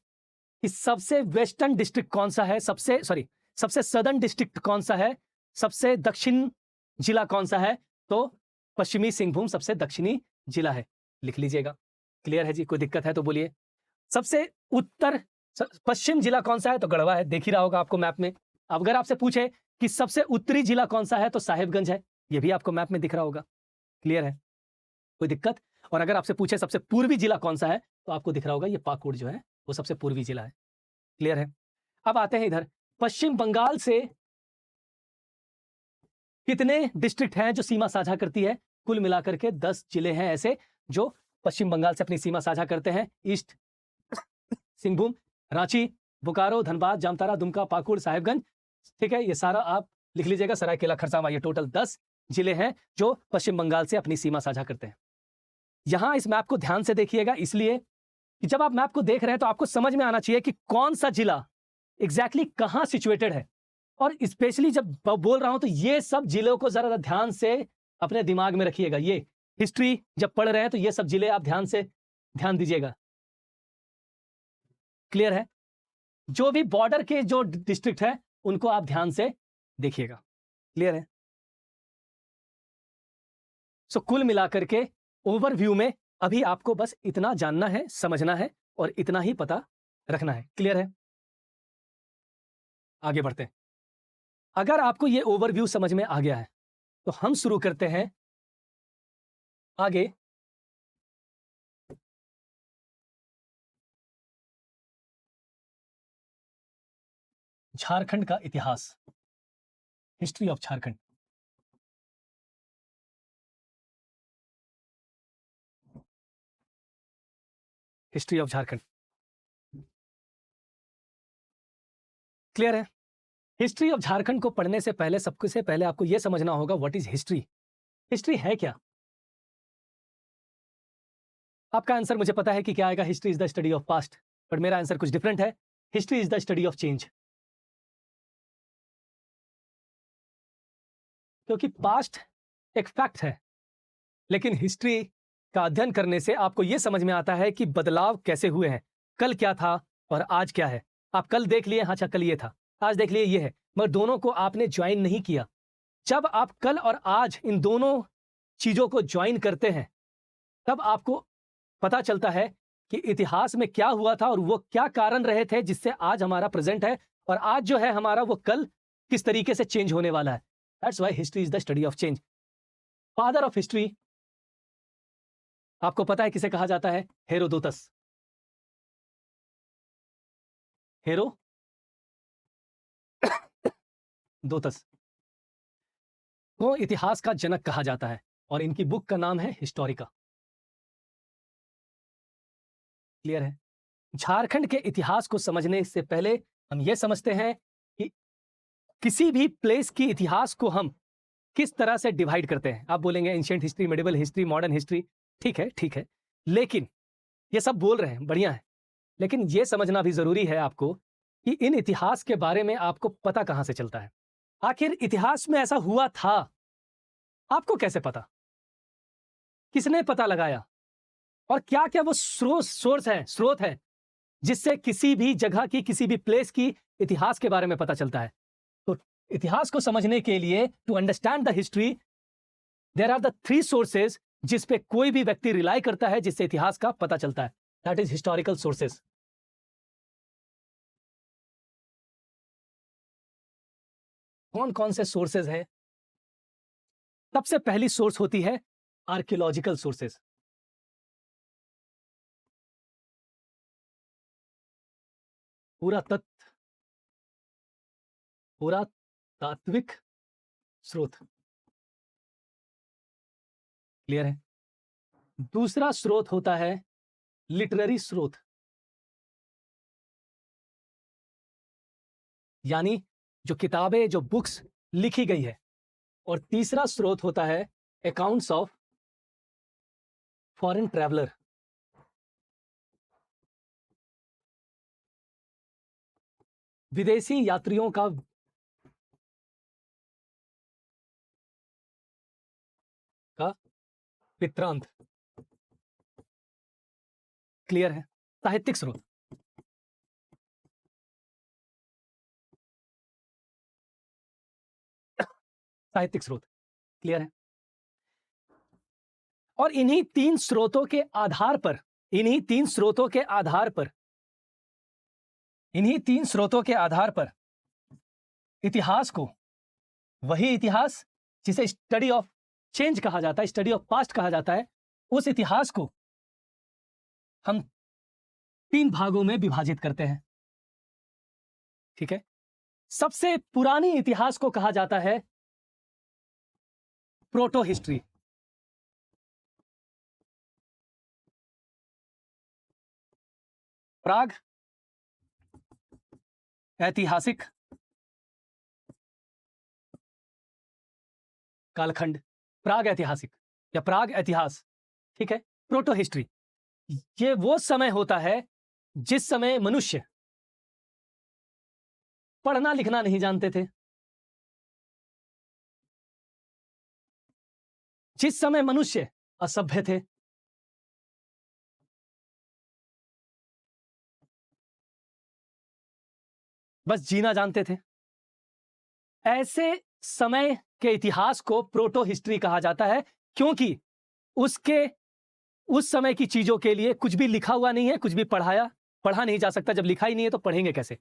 कि सबसे वेस्टर्न डिस्ट्रिक्ट कौन सा है, सबसे सदर्न डिस्ट्रिक्ट कौन सा है, सबसे दक्षिण जिला कौन सा है? तो पश्चिमी सिंहभूम सबसे दक्षिणी जिला है, लिख लीजिएगा। क्लियर है जी? कोई दिक्कत है तो बोलिए। सबसे पश्चिम जिला कौन सा है? तो गढ़वा है, देख ही रहा होगा आपको मैप में। अब अगर आपसे पूछे कि सबसे उत्तरी जिला कौन सा है, तो साहेबगंज है, यह भी आपको मैप में दिख रहा होगा। क्लियर है? कोई दिक्कत? और अगर आपसे पूछे सबसे पूर्वी जिला कौन सा है, तो आपको दिख रहा होगा ये पाकुड़ जो है वो सबसे पूर्वी जिला है। क्लियर है? अब आते हैं इधर, पश्चिम बंगाल से कितने डिस्ट्रिक्ट हैं जो सीमा साझा करती है? कुल मिलाकर के 10 जिले हैं ऐसे जो पश्चिम बंगाल से अपनी सीमा साझा करते हैं। ईस्ट सिंहभूम, रांची, बोकारो, धनबाद, जामताड़ा, दुमका, पाकुड़, साहेबगंज। ठीक है, ये सारा आप लिख लीजिएगा, सरायकेला खरसावां। ये टोटल 10 जिले हैं जो पश्चिम बंगाल से अपनी सीमा साझा करते हैं। यहां इस मैप को ध्यान से देखिएगा, इसलिए कि जब आप मैप को देख रहे हैं तो आपको समझ में आना चाहिए कि कौन सा जिला एग्जैक्टली कहां सिचुएटेड है। और स्पेशली जब बोल रहा हूं तो ये सब जिलों को जरा ध्यान से अपने दिमाग में रखिएगा। ये हिस्ट्री जब पढ़ रहे हैं तो ये सब जिले आप ध्यान दीजिएगा। क्लियर है? जो भी बॉर्डर के जो डिस्ट्रिक्ट है उनको आप ध्यान से देखिएगा। क्लियर है? सो कुल मिलाकर के ओवरव्यू में अभी आपको बस इतना जानना है, समझना है और इतना ही पता रखना है। क्लियर है? आगे बढ़ते हैं। अगर आपको यह ओवरव्यू समझ में आ गया है तो हम शुरू करते हैं आगे। झारखंड का इतिहास, history of Jharkhand. History of Jharkhand. Clear है? हिस्ट्री ऑफ झारखंड को पढ़ने से पहले सबसे पहले आपको यह समझना होगा व्हाट इज हिस्ट्री। हिस्ट्री है क्या? आपका आंसर मुझे पता है कि क्या आएगा, history is the study of past, but मेरा आंसर कुछ डिफरेंट है। History is the study of change. क्योंकि पास्ट एक फैक्ट है, लेकिन हिस्ट्री का अध्ययन करने से आपको यह समझ में आता है कि बदलाव कैसे हुए हैं, कल क्या था और आज क्या है। आप कल देख लिए, हाँ अच्छा कल ये था, आज देख लिए ये है, मगर दोनों को आपने ज्वाइन नहीं किया। जब आप कल और आज इन दोनों चीजों को ज्वाइन करते हैं तब आपको पता चलता है कि इतिहास में क्या हुआ था और वो क्या कारण रहे थे जिससे आज हमारा प्रेजेंट है, और आज जो है हमारा वो कल किस तरीके से चेंज होने वाला है। That's why history is the study of change. Father of history आपको पता है किसे कहा जाता है? हेरोदोतस। हेरोदोतस को इतिहास का जनक कहा जाता है और इनकी बुक का नाम है हिस्टोरिका। क्लियर है? झारखंड के इतिहास को समझने से पहले हम यह समझते हैं कि किसी भी प्लेस की इतिहास को हम किस तरह से डिवाइड करते हैं। आप बोलेंगे ancient history, medieval history, modern history. ठीक है, लेकिन ये सब बोल रहे हैं, बढ़िया है, लेकिन यह समझना भी जरूरी है आपको कि इन इतिहास के बारे में आपको पता कहां से चलता है। आखिर इतिहास में ऐसा हुआ था, आपको कैसे पता? किसने पता लगाया? और क्या क्या वो स्रोत है जिससे किसी भी जगह की, किसी भी प्लेस की इतिहास के बारे में पता चलता है। तो इतिहास को समझने के लिए, to understand the history, there are the 3 sources जिस पे कोई भी व्यक्ति रिलाई करता है, जिससे इतिहास का पता चलता है। That is historical sources. कौन कौन से सोर्सेज हैं? सबसे पहली सोर्स होती है आर्कियोलॉजिकल सोर्सेज। पुरातात्विक स्रोत। क्लियर है? दूसरा स्रोत होता है लिटरेरी स्रोत, यानी जो किताबें, जो बुक्स लिखी गई है। और तीसरा स्रोत होता है अकाउंट्स ऑफ फॉरेन ट्रैवलर, विदेशी यात्रियों का वृत्तांत। क्लियर है? साहित्यिक स्रोत। साहित्यिक स्रोत। क्लियर है? और इन्हीं तीन स्रोतों के आधार पर, इन्हीं तीन स्रोतों के आधार पर, इन्हीं तीन स्रोतों के आधार पर इतिहास को, वही इतिहास जिसे स्टडी ऑफ चेंज कहा जाता है, स्टडी ऑफ पास्ट कहा जाता है, उस इतिहास को हम तीन भागों में विभाजित करते हैं। ठीक है? सबसे पुरानी इतिहास को कहा जाता है प्रोटो हिस्ट्री। प्राग ऐतिहासिक कालखंड, प्राग ऐतिहासिक या प्राग इतिहास। ठीक है? प्रोटो हिस्ट्री, ये वो समय होता है जिस समय मनुष्य पढ़ना लिखना नहीं जानते थे, जिस समय मनुष्य असभ्य थे, बस जीना जानते थे। ऐसे समय के इतिहास को प्रोटो हिस्ट्री कहा जाता है, क्योंकि उसके उस समय की चीजों के लिए कुछ भी लिखा हुआ नहीं है, कुछ भी पढ़ा नहीं जा सकता। जब लिखा ही नहीं है तो पढ़ेंगे कैसे?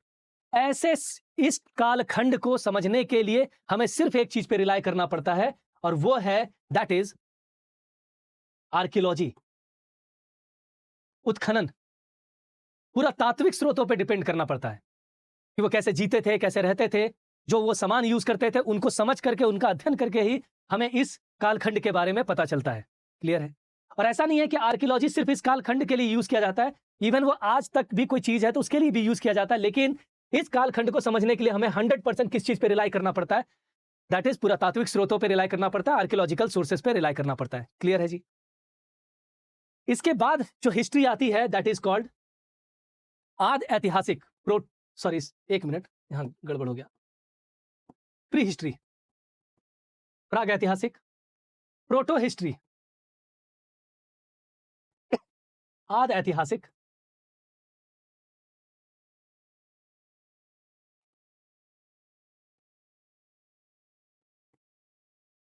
ऐसे इस कालखंड को समझने के लिए हमें सिर्फ एक चीज पे रिलाय करना पड़ता है, और वो है दैट इज आर्कियोलॉजी, उत्खनन। पूरा तात्विक स्रोतों पे डिपेंड करना पड़ता है कि वो कैसे जीते थे, कैसे रहते थे, जो वो सामान यूज करते थे, उनको समझ करके, उनका अध्ययन करके ही हमें इस कालखंड के बारे में पता चलता है। क्लियर है? और ऐसा नहीं है कि आर्कियोलॉजी सिर्फ इस कालखंड के लिए यूज किया जाता है, इवन वो आज तक भी कोई चीज है तो उसके लिए भी यूज किया जाता है। लेकिन इस कालखंड को समझने के लिए हमें 100% किस चीज पे रिलाई करना पड़ता है? दैट इज पुरातात्विक स्रोतों पे रिलाई करना पड़ता है, आर्कियोलॉजिकल सोर्सेज पे रिलाई करना पड़ता है। क्लियर है जी? इसके बाद जो हिस्ट्री आती है दैट इज कॉल्ड आद ऐतिहासिक सॉरी, एक मिनट, यहां गड़बड़ हो गया। प्री हिस्ट्री, प्राग ऐतिहासिक, प्रोटो हिस्ट्री, आद ऐतिहासिक,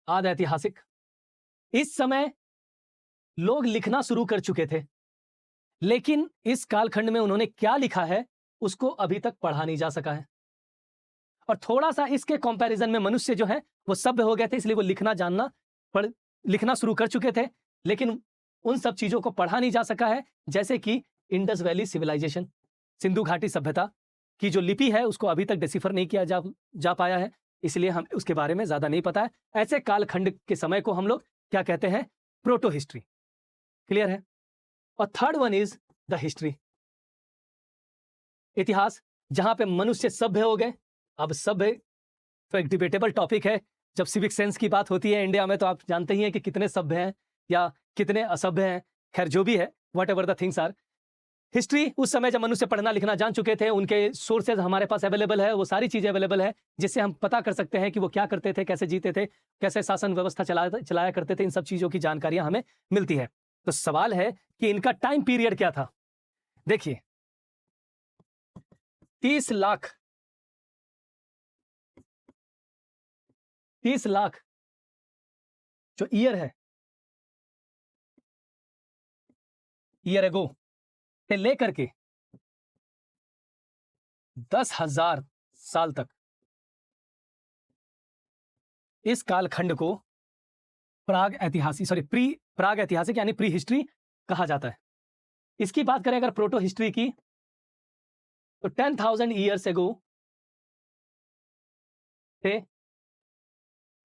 आद ऐतिहासिक। इस समय लोग लिखना शुरू कर चुके थे, लेकिन इस कालखंड में उन्होंने क्या लिखा है उसको अभी तक पढ़ा नहीं जा सका है। और थोड़ा सा इसके कंपैरिजन में मनुष्य जो है वो सभ्य हो गए थे, इसलिए वो लिखना शुरू कर चुके थे, लेकिन उन सब चीजों को पढ़ा नहीं जा सका है। जैसे कि इंडस वैली सिविलाइजेशन, सिंधु घाटी सभ्यता की जो लिपि है उसको अभी तक डिसिफर नहीं किया जा पाया है, इसलिए हम उसके बारे में ज्यादा नहीं पता है। ऐसे कालखंड के समय को हम लोग क्या कहते हैं? Proto history. क्लियर है? और third one is the history, इतिहास, जहां पे मनुष्य सभ्य हो गए। अब सभ्य तो एक डिबेटेबल टॉपिक है। जब सिविक सेंस की बात होती है इंडिया में तो आप जानते ही हैं कि कितने सभ्य हैं या कितने असभ्य हैं। खैर जो भी है, whatever the things are, history उस समय जब मनुष्य पढ़ना लिखना जान चुके थे, उनके सोर्सेज हमारे पास अवेलेबल है, वो सारी चीजें अवेलेबल है जिससे हम पता कर सकते हैं कि वो क्या करते थे, कैसे जीते थे, कैसे शासन व्यवस्था चलाया करते थे। इन सब चीजों की जानकारियां हमें मिलती है। तो सवाल है कि इनका टाइम पीरियड क्या था? देखिए, 30 लाख 30 लाख जो ईयर है, ईयर एगो से लेकर के 10,000 साल तक इस कालखंड को प्राग ऐतिहासिक प्री प्राग ऐतिहासिक यानी प्री हिस्ट्री कहा जाता है। इसकी बात करें अगर प्रोटो हिस्ट्री की, तो 10,000 ईयर्स एगो से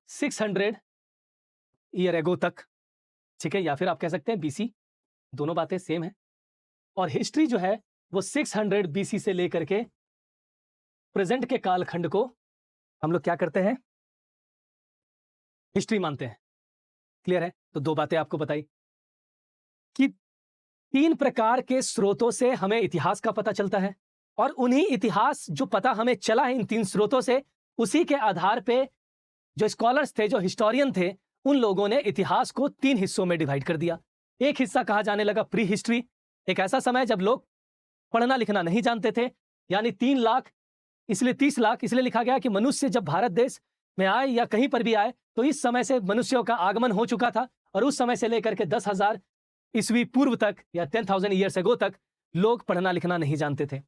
600 ईयर एगो तक, ठीक है, या फिर आप कह सकते हैं बीसी, दोनों बातें सेम है। और हिस्ट्री जो है वो 600 बीसी से लेकर के प्रेजेंट के कालखंड को हम लोग क्या करते हैं, हिस्ट्री मानते हैं। क्लियर है? तो दो बातें आपको बताई कि 3 प्रकार के स्रोतों से हमें इतिहास का पता चलता है, और उन्हीं इतिहास जो पता हमें चला है इन 3 स्रोतों से, उसी के आधार पे जो स्कॉलर्स थे, जो हिस्टोरियन थे, उन लोगों ने इतिहास को 3 हिस्सों में डिवाइड कर दिया। एक हिस्सा कहा जाने लगा प्री हिस्ट्री, एक ऐसा समय जब लोग पढ़ना लिखना नहीं जानते थे, यानी 3 लाख, इसलिए 30 लाख इसलिए लिखा गया कि मनुष्य जब भारत देश में आए या कहीं पर भी आए, तो इस समय से मनुष्यों का आगमन हो चुका था, और उस समय से लेकर के 10,000 ईस्वी पूर्व तक या 10,000 ईयर्स एगो तक लोग पढ़ना लिखना नहीं जानते थे।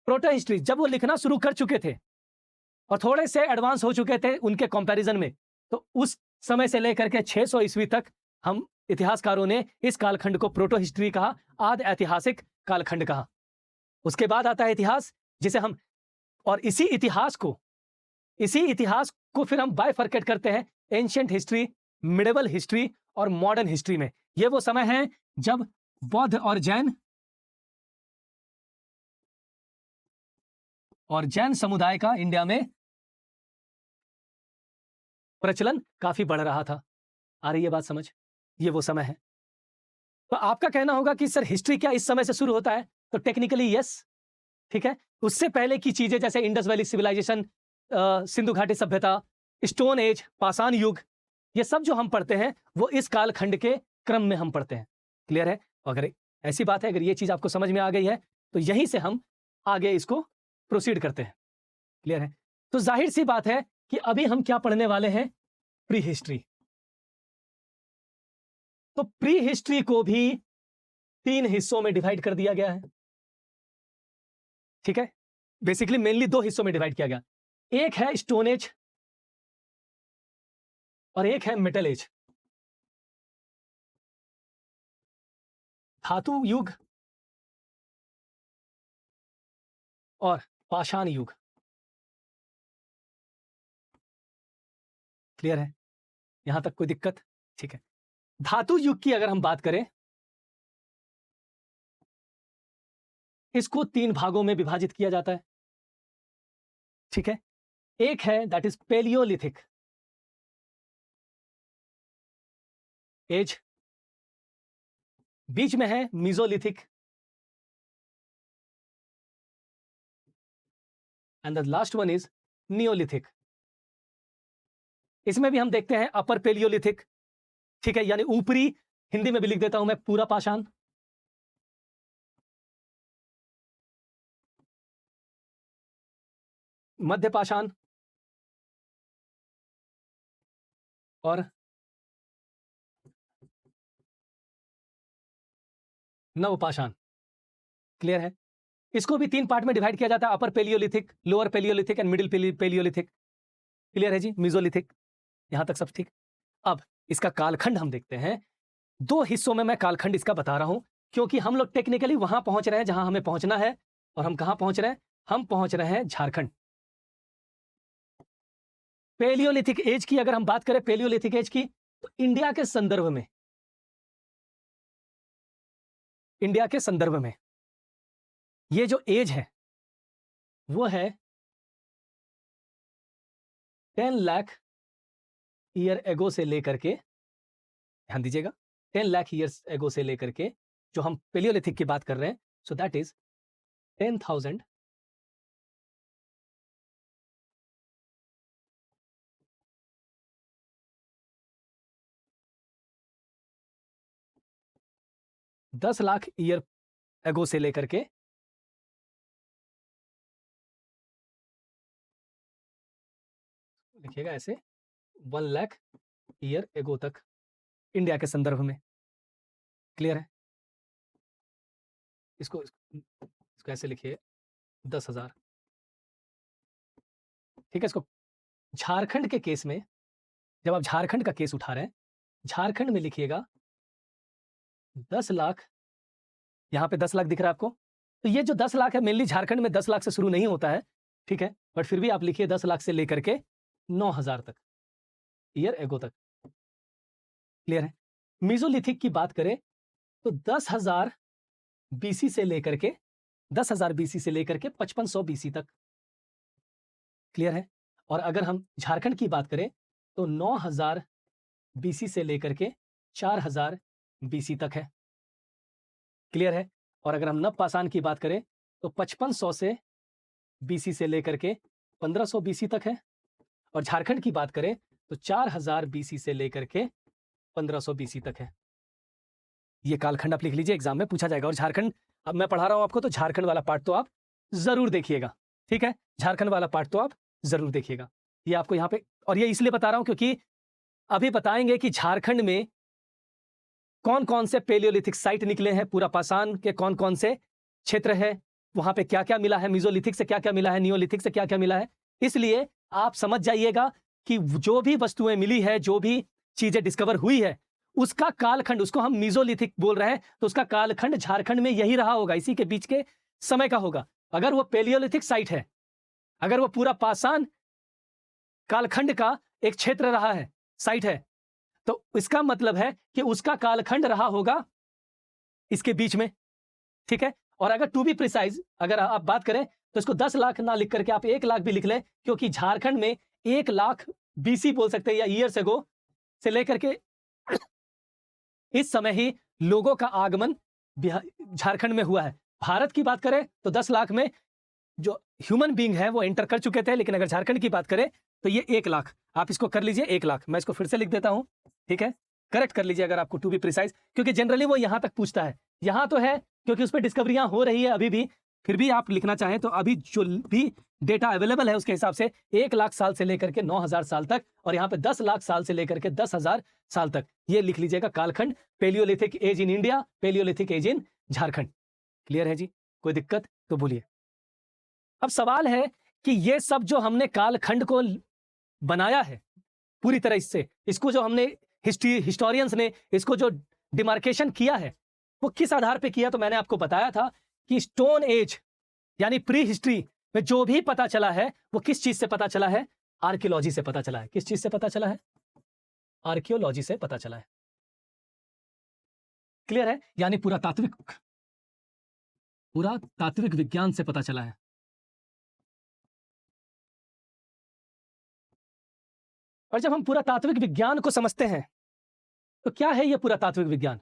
प्रोटो हिस्ट्री जब वो लिखना शुरू कर चुके थे और थोड़े से एडवांस हो चुके थे उनके कंपैरिजन में, तो उस समय से लेकर के 600 ईस्वी तक हम इतिहासकारों ने इस कालखंड को प्रोटो हिस्ट्री कहा, आदि ऐतिहासिक कालखंड कहा। उसके बाद आता है इतिहास, जिसे हम, और इसी इतिहास को फिर हम बाइफरकेट करते हैं एंशिएंट हिस्ट्री, मिडिवल हिस्ट्री और मॉडर्न हिस्ट्री में। ये वो समय है जब बौद्ध और जैन समुदाय का इंडिया में प्रचलन काफी बढ़ रहा था। आ रही है बात समझ? ये वो समय है। तो आपका कहना होगा कि सर हिस्ट्री क्या इस समय से शुरू होता है? तो टेक्निकली यस, ठीक है। उससे पहले की चीजें जैसे इंडस वैली सिविलाइजेशन, सिंधु घाटी सभ्यता, स्टोन एज, पाषाण युग, ये सब जो हम पढ़ते हैं वो इस कालखंड के क्रम में हम पढ़ते हैं। क्लियर है? अगर ऐसी बात है, अगर ये चीज आपको समझ में आ गई है, तो यहीं से हम आगे इसको प्रोसीड करते हैं। क्लियर है? तो जाहिर सी बात है कि अभी हम क्या पढ़ने वाले हैं, प्री हिस्ट्री। तो प्री हिस्ट्री को भी 3 हिस्सों में डिवाइड कर दिया गया है, ठीक है। बेसिकली मेनली 2 हिस्सों में डिवाइड किया गया, एक है स्टोन एज और एक है मेटल एज, धातु युग और पाषाण युग। क्लियर है? यहां तक कोई दिक्कत? ठीक है। धातु युग की अगर हम बात करें, इसको 3 भागों में विभाजित किया जाता है, ठीक है। एक है दैट इज पेलियोलिथिक एज, बीच में है mesolithic, and the last one is Neolithic. इसमें भी हम देखते हैं अपर पेलियोलिथिक, ठीक है, यानी ऊपरी, हिंदी में भी लिख देता हूं मैं, पूरा पाषाण, मध्य पाषाण और नवपाषाण। क्लियर है? इसको भी 3 पार्ट में डिवाइड किया जाता है, upper palaeolithic, lower palaeolithic and middle palaeolithic. Clear है जी? मीजोलिथिक, यहां तक सब ठीक। अब इसका कालखंड हम देखते हैं। 2 हिस्सों में मैं कालखंड इसका बता रहा हूं, क्योंकि हम लोग टेक्निकली वहां पहुंच रहे हैं जहां हमें पहुंचना है। और हम कहां पहुंच रहे हैं? हम पहुंच रहे हैं झारखंड। पेलियोलिथिक एज की अगर हम बात करें, पेलियोलिथिक एज की, तो इंडिया के संदर्भ में ये जो एज है वो है 10 लाख ईयर एगो से लेकर के, ध्यान दीजिएगा, 10 लाख ईयर्स एगो से लेकर के जो हम पेलियोलिथिक की बात कर रहे हैं, so that is 10,000 10 lakh year ago से लेकर के लिखिएगा ऐसे 1 लाख ईयर एगो तक इंडिया के संदर्भ में। क्लियर है? इसको ऐसे लिखिए 10,000, ठीक है। इसको झारखंड के केस में जब आप झारखंड का केस उठा रहे हैं, झारखंड में लिखिएगा 10 लाख, यहां पे 10 लाख दिख रहा है आपको, तो ये जो 10 लाख है मेनली झारखंड में 10 लाख से शुरू नहीं होता है, ठीक है, बट फिर भी आप लिखिए 10 लाख से लेकर के 9,000 तक, ईयर एगो तक। क्लियर है? मीजोलिथिक की बात करें तो 10,000 बीसी से लेकर के 10,000 बीसी से लेकर के 5500 बीसी तक। क्लियर है? और अगर हम झारखंड की बात करें तो 9,000 बीसी से लेकर के 4,000 बीसी तक है। क्लियर है? और अगर हम नवपाषाण की बात करें तो 5500 से बीसी से लेकर के 1500 बीसी तक है। और झारखंड की बात करें तो 4,000 बीसी से लेकर के 1500 बीसी तक है। ये कालखंड आप लिख लीजिए, एग्जाम में पूछा जाएगा। और झारखंड अब मैं पढ़ा रहा हूं आपको, तो झारखंड वाला पार्ट तो आप जरूर देखिएगा, ठीक है? झारखंड वाला पार्ट तो आप जरूर देखिएगा। ये आपको यहां पे, और ये इसलिए बता रहा हूं क्योंकि अभी बताएंगे कि झारखंड में कौन कौन से पेलियोलिथिक साइट निकले हैं, पूरा पाषाण के कौन कौन से क्षेत्र है, वहां पे क्या क्या मिला है, मीजोलिथिक से क्या क्या मिला है, नियोलिथिक से क्या क्या मिला है। इसलिए आप समझ जाइएगा कि जो भी वस्तुएं मिली है, जो भी चीजें डिस्कवर हुई है, उसका कालखंड, उसको हम मीजोलिथिक बोल रहे हैं, तो उसका कालखंड झारखंड में यही रहा होगा, इसी के बीच के समय का होगा। अगर वो पेलियोलिथिक साइट है, अगर वो पूरा पाषाण कालखंड का एक क्षेत्र रहा है, साइट है, तो इसका मतलब है कि उसका कालखंड रहा होगा इसके बीच में, ठीक है? और अगर टू बी प्रिसाइज अगर आप बात करें तो इसको 10 लाख ना लिख करके आप 1 लाख भी लिख लें, क्योंकि झारखंड में 1 लाख बीसी बोल सकते हैं, या ईयर्स एगो से लेकर के इस समय ही लोगों का आगमन झारखंड में हुआ है। भारत की बात करें तो 10 लाख में जो ह्यूमन बीइंग है वो एंटर कर चुके थे, लेकिन अगर झारखंड की बात करें तो ये 1 लाख, आप इसको कर लीजिए 1 लाख। मैं इसको फिर से लिख देता हूं, ठीक है? करेक्ट कर लीजिए अगर आपको टू बी प्रिसाइज, क्योंकि जनरली वो यहां तक पूछता है। यहां तो है क्योंकि उस पर डिस्कवरियां हो रही है अभी भी, फिर भी आप लिखना चाहें तो अभी जो भी डेटा अवेलेबल है उसके हिसाब से 1 लाख साल से लेकर के 9,000 साल तक, और यहां पे 10 लाख साल से लेकर के 10,000 साल तक, ये लिख लीजिएगा कालखंड, palaeolithic age in India, palaeolithic age in Jharkhand. Clear है जी? कोई दिक्कत तो बोलिए। अब सवाल है कि ये सब जो हमने कालखंड को बनाया है पूरी तरह, इसको जो हमने हिस्टोरियंस ने इसको जो डिमार्केशन किया है, वो किस आधार पे किया? तो मैंने आपको बताया था कि स्टोन एज यानी प्री हिस्ट्री में जो भी पता चला है वो किस चीज से पता चला है? आर्कियोलॉजी से पता चला है। किस चीज से पता चला है? आर्कियोलॉजी से पता चला है। क्लियर है? यानी पुरातात्विक विज्ञान से पता चला है। और जब हम पुरातात्विक विज्ञान को समझते हैं तो क्या है यह पुरातात्विक विज्ञान?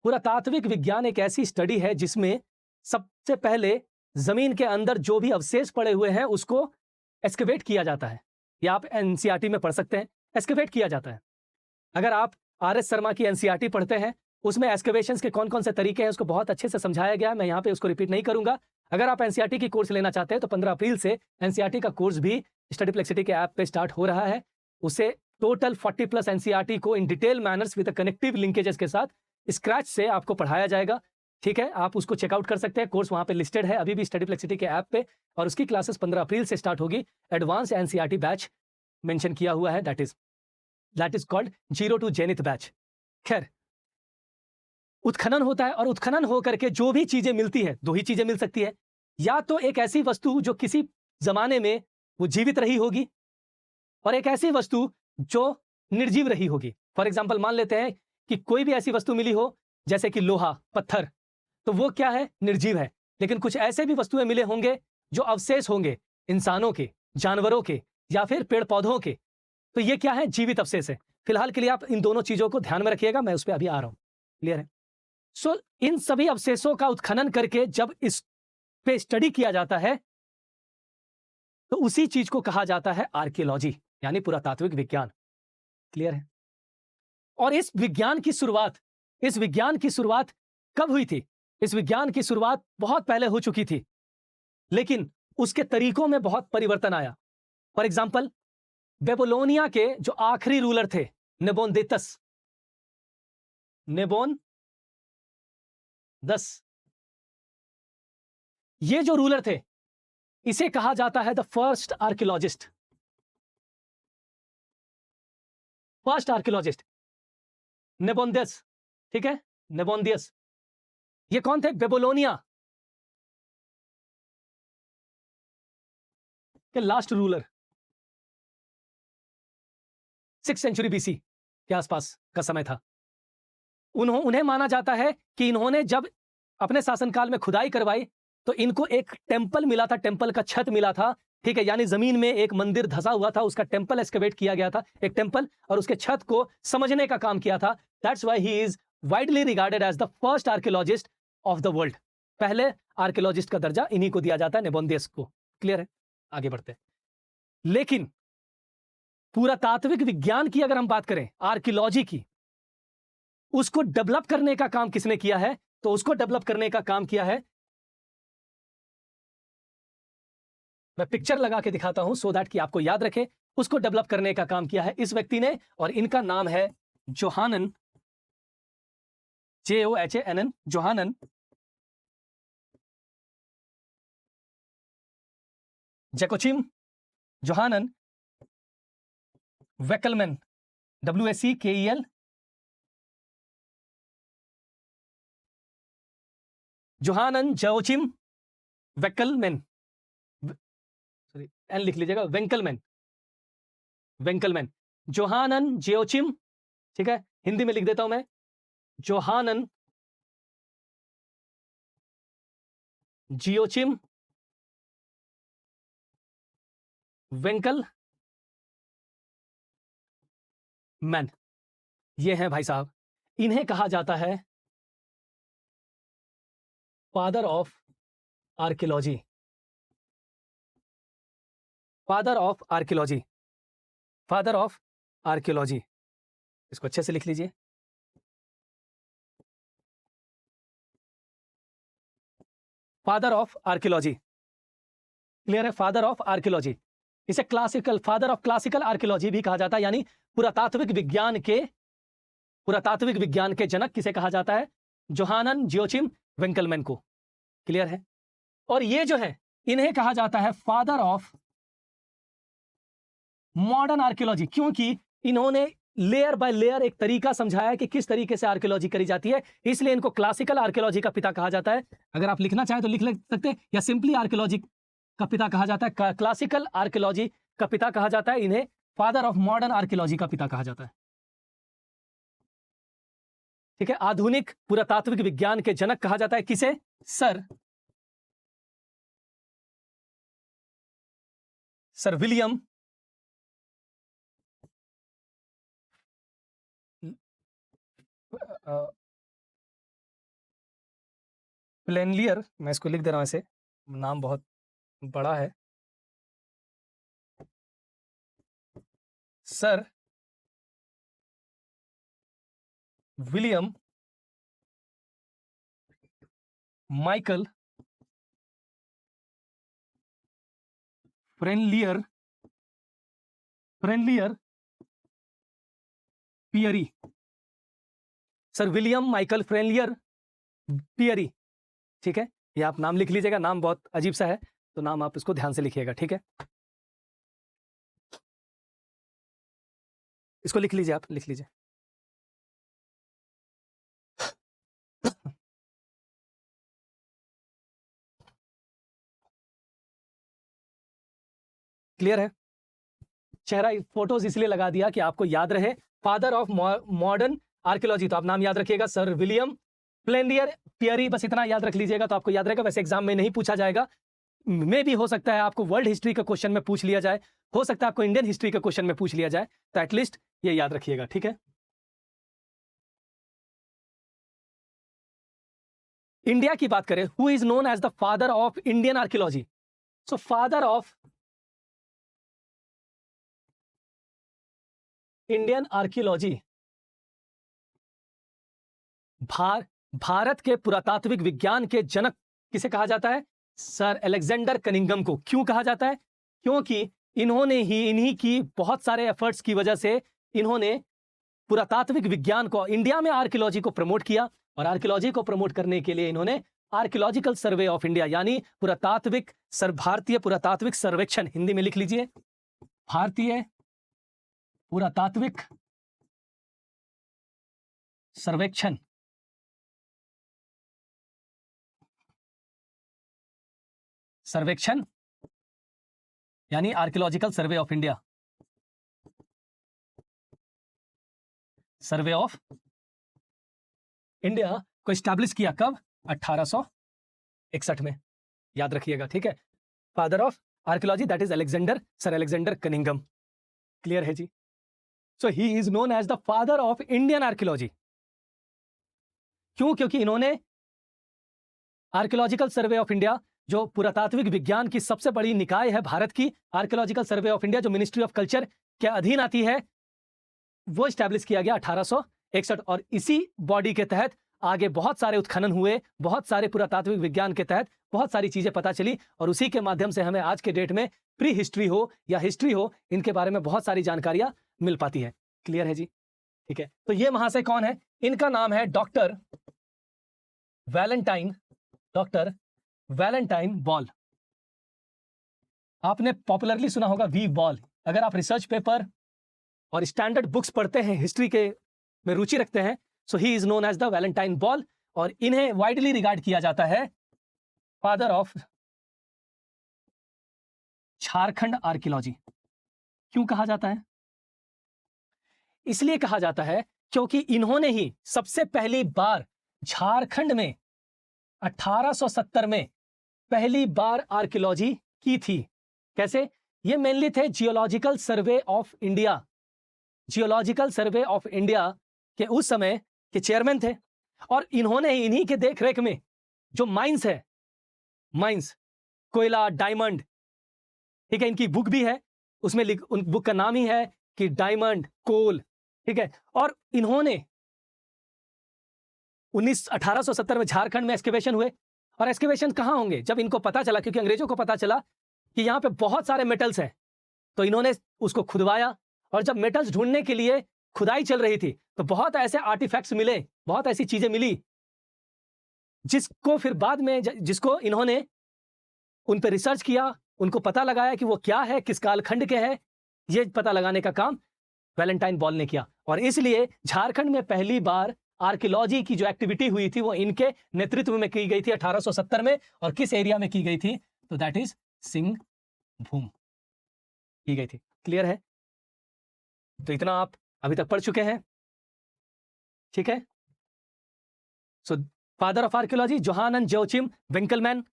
पुरातात्विक विज्ञान एक ऐसी स्टडी है जिसमें सबसे पहले जमीन के अंदर जो भी अवशेष पड़े हुए हैं उसको एक्सकेवेट किया जाता है, या आप एनसीईआरटी में पढ़ सकते हैं, एक्सकेवेट किया जाता है। अगर आप आर.एस. शर्मा की एनसीईआरटी पढ़ते हैं, उसमें एक्सकेवेशंस के कौन कौन से तरीके हैं उसको बहुत अच्छे से समझाया गया है, मैं यहाँ पे उसको रिपीट नहीं करूंगा। अगर आप एनसीईआरटी की कोर्स लेना चाहते हैं तो 15 अप्रैल से एनसीईआरटी का कोर्स भी स्टडीप्लेक्सिटी के ऐप पे स्टार्ट हो रहा है। उसे टोटल 40+ एनसीईआरटी को in detail manners with connective linkages के साथ स्क्रैच से आपको पढ़ाया जाएगा, ठीक है? आप उसको चेकआउट कर सकते हैं, कोर्स वहां पे लिस्टेड है अभी भी स्टडीप्लेक्सिटी के ऐप पे, और उसकी क्लासेस 15 अप्रैल से स्टार्ट होगी। एडवांस एनसीईआरटी बैच मेंशन किया हुआ है, that is called 0 to zenith batch. खैर, उत्खनन होता है, और उत्खनन हो करके जो भी चीजें मिलती है, दो ही चीजें मिल सकती है, या तो एक ऐसी वस्तु जो किसी जमाने में वो जीवित रही होगी, और एक ऐसी वस्तु जो निर्जीव रही होगी। फॉर एग्जाम्पल मान लेते हैं कि कोई भी ऐसी वस्तु मिली हो जैसे कि लोहा, पत्थर, तो वो क्या है? निर्जीव है। लेकिन कुछ ऐसे भी वस्तुएं मिले होंगे जो अवशेष होंगे इंसानों के, जानवरों के, या फिर पेड़ पौधों के, तो ये क्या है? जीवित अवशेष है। फिलहाल के लिए आप इन दोनों चीजों को ध्यान में रखिएगा, मैं उस पर अभी आ रहा हूं। क्लियर है? सो इन सभी अवशेषों का उत्खनन करके जब इस पे स्टडी किया जाता है तो उसी चीज को कहा जाता है आर्कियोलॉजी, यानी पुरातात्विक विज्ञान। क्लियर है? और इस विज्ञान की शुरुआत कब हुई थी? इस विज्ञान की शुरुआत बहुत पहले हो चुकी थी, लेकिन उसके तरीकों में बहुत परिवर्तन आया। फॉर एग्जाम्पल, बेबीलोनिया के जो आखिरी रूलर थे, नेबोनदेतस, ये जो रूलर थे, इसे कहा जाता है the first archaeologist. First archaeologist Nabonidus, ठीक है, नेबोन्दियस। ये कौन थे? बेबीलोनिया के last ruler, 6th century BC के आसपास का समय था। उन्हें माना जाता है कि इन्होंने जब अपने शासनकाल में खुदाई करवाई तो इनको एक टेंपल मिला था, टेंपल का छत मिला था, ठीक है, यानी जमीन में एक मंदिर धंसा हुआ था, उसका टेंपल एक्सकेवेट किया गया था, एक टेंपल, और उसके छत को समझने का काम किया था। That's why he is widely regarded as the first archaeologist of the world. पहले आर्कियोलॉजिस्ट का दर्जा इन्हीं को दिया जाता है, नेबोन्दियस को। क्लियर है? आगे बढ़ते हैं। लेकिन पुरातात्विक विज्ञान की अगर हम बात करें, आर्कियोलॉजी की, उसको डेवलप करने का काम किसने किया है? तो उसको डेवलप करने का काम किया है, मैं पिक्चर लगा के दिखाता हूं सो दैट कि आपको याद रखे, उसको डेवलप करने का काम किया है इस व्यक्ति ने, और इनका नाम है जोहानन, JOHANN, जोहानन जैकोचिम जोहानन वेकलमैन, WACKEL, जोहानन जोचिम वेकलमैन, सॉरी एन लिख लीजिएगा, वेंकलमैन, वेंकलमैन, जोहानन जियोचिम, ठीक है, हिंदी में लिख देता हूं मैं, जोहानन जियोचिम वेंकल मैन। ये हैं भाई साहब, इन्हें कहा जाता है father of archaeology, father of archaeology, father of archaeology. इसको अच्छे से लिख लीजिए, फादर ऑफ आर्कियोलॉजी। क्लियर है? Father of archaeology. इसे classical, father of classical archaeology भी कहा जाता है, यानी पुरातात्विक विज्ञान के जनक किसे कहा जाता है? जोहानन जियोचिम वेंकलमैन को। क्लियर है? और ये जो है, इन्हें कहा जाता है फादर ऑफ मॉडर्न आर्कियोलॉजी, क्योंकि इन्होंने लेयर बाय लेयर एक तरीका समझाया कि किस तरीके से आर्कियोलॉजी करी जाती है, इसलिए इनको क्लासिकल आर्कियोलॉजी का पिता कहा जाता है। अगर आप लिखना चाहें तो लिख सकते हैं, या सिंपली आर्कियोलॉजी का पिता कहा जाता है, क्लासिकल आर्कियोलॉजी का पिता कहा जाता है, इन्हें फादर ऑफ मॉडर्न आर्कियोलॉजी का पिता कहा जाता है। ठीक है? आधुनिक पुरातात्विक विज्ञान के जनक कहा जाता है किसे? सर विलियम प्लेनलियर, मैं इसको लिख दे रहा हूं, ऐसे नाम बहुत बड़ा है, सर विलियम माइकल फ्रेनलियर पियरी, सर विलियम माइकल फ्रेनलियर पियरी। ठीक है? ये आप नाम लिख लीजिएगा, नाम बहुत अजीब सा है, तो नाम आप इसको ध्यान से लिखिएगा। ठीक है? इसको लिख लीजिए, आप लिख लीजिए। क्लियर है? चेहरा फोटोज इसलिए लगा दिया कि आपको याद रहे, फादर ऑफ मॉडर्न आर्कियोलॉजी, तो आप नाम याद रखिएगा, सर विलियम प्लेनियर पियरी, बस इतना याद रख लीजिएगा तो आपको याद रहेगा। वैसे एग्जाम में नहीं पूछा जाएगा, मे भी हो सकता है आपको वर्ल्ड हिस्ट्री का क्वेश्चन में पूछ लिया जाए, हो सकता है आपको इंडियन हिस्ट्री का क्वेश्चन में पूछ लिया जाए, तो एटलीस्ट ये याद रखिएगा। ठीक है? इंडिया की बात करें, who is known as the father of Indian archaeology? So father of Indian archaeology, Bharat के पुरातात्विक विज्ञान के जनक किसे कहा जाता है? सर अलेक्जेंडर कनिंघम को। क्यों कहा जाता है? क्योंकि इन्हीं की बहुत सारे एफर्ट्स की वजह से इन्होंने पुरातात्विक विज्ञान को, इंडिया में आर्कियोलॉजी को प्रमोट किया, और आर्कियोलॉजी को प्रमोट करने के लिए इन्होंने आर्कियोलॉजिकल सर्वे ऑफ इंडिया, यानी भारतीय पुरातात्विक सर्वेक्षण, हिंदी में लिख लीजिए, भारतीय पुरातात्विक सर्वेक्षण, सर्वेक्षण यानी archaeological survey of India, survey of India को स्टैब्लिश किया कब? 1861 में, याद रखिएगा, ठीक है। Father of archaeology that is Alexander, sir Alexander Cunningham. Clear है जी? So he is known as the father of Indian archaeology. क्यों? क्योंकि इन्होंने आर्कियोलॉजिकल सर्वे ऑफ इंडिया, जो पुरातात्विक विज्ञान की सबसे बड़ी निकाय है भारत की, आर्कियोलॉजिकल सर्वे ऑफ इंडिया जो मिनिस्ट्री ऑफ कल्चर के अधीन आती है, वो स्टैब्लिश किया गया 1861। और इसी बॉडी के तहत आगे बहुत सारे उत्खनन हुए, बहुत सारे पुरातात्विक विज्ञान के तहत बहुत सारी चीजें पता चली, और उसी के माध्यम से हमें आज के डेट में प्री हिस्ट्री हो या हिस्ट्री हो, इनके बारे में बहुत सारी जानकारियां मिल पाती है। क्लियर है जी? ठीक है। तो ये महाशय कौन है? इनका नाम है doctor Valentine, doctor Valentine Ball. आपने पॉपुलरली सुना होगा वी बॉल। अगर आप रिसर्च पेपर और स्टैंडर्ड बुक्स पढ़ते हैं, हिस्ट्री के में रुचि रखते हैं, so he is known as the Valentine Ball, और इन्हें वाइडली रिगार्ड किया जाता है फादर ऑफ झारखंड आर्कियोलॉजी। क्यों कहा जाता है? इसलिए कहा जाता है क्योंकि इन्होंने ही सबसे पहली बार झारखंड में 1870 में पहली बार आर्कियोलॉजी की थी। कैसे? ये मेनली थे geological survey of India, geological survey of India के उस समय के चेयरमैन थे, और इन्होंने इन्हीं के देखरेख में जो माइंस है, माइंस, कोयला, डायमंड, ठीक है, इनकी बुक भी है, उसमें उन बुक का नाम ही है कि डायमंड, कोल, ठीक है। और इन्होंने 1870 में झारखंड में एक्सकेवेशन हुए, और एक्सकेवेशन कहां होंगे? जब इनको पता चला, क्योंकि अंग्रेजों को पता चला कि यहां पे बहुत सारे मेटल्स हैं, तो इन्होंने उसको खुदवाया, और जब मेटल्स ढूंढने के लिए खुदाई चल रही थी तो बहुत ऐसे आर्टिफैक्ट्स मिले, बहुत ऐसी चीजें मिली, जिसको फिर बाद में जिसको इन्होंने उन पर रिसर्च किया, उनको पता लगाया कि वो क्या है, किस कालखंड के है, ये पता लगाने का काम वैलेंटाइन बॉल ने किया। और इसलिए झारखंड में पहली बार आर्कियोलॉजी की जो एक्टिविटी हुई थी वो इनके नेतृत्व में की गई थी 1870 में। और किस एरिया में की गई थी? तो दैट इज सिंहभूम की गई थी। क्लियर है? तो इतना आप अभी तक पढ़ चुके हैं, ठीक है। सो फादर ऑफ आर्कियोलॉजी जोहानन जोचिम विंकलमैन,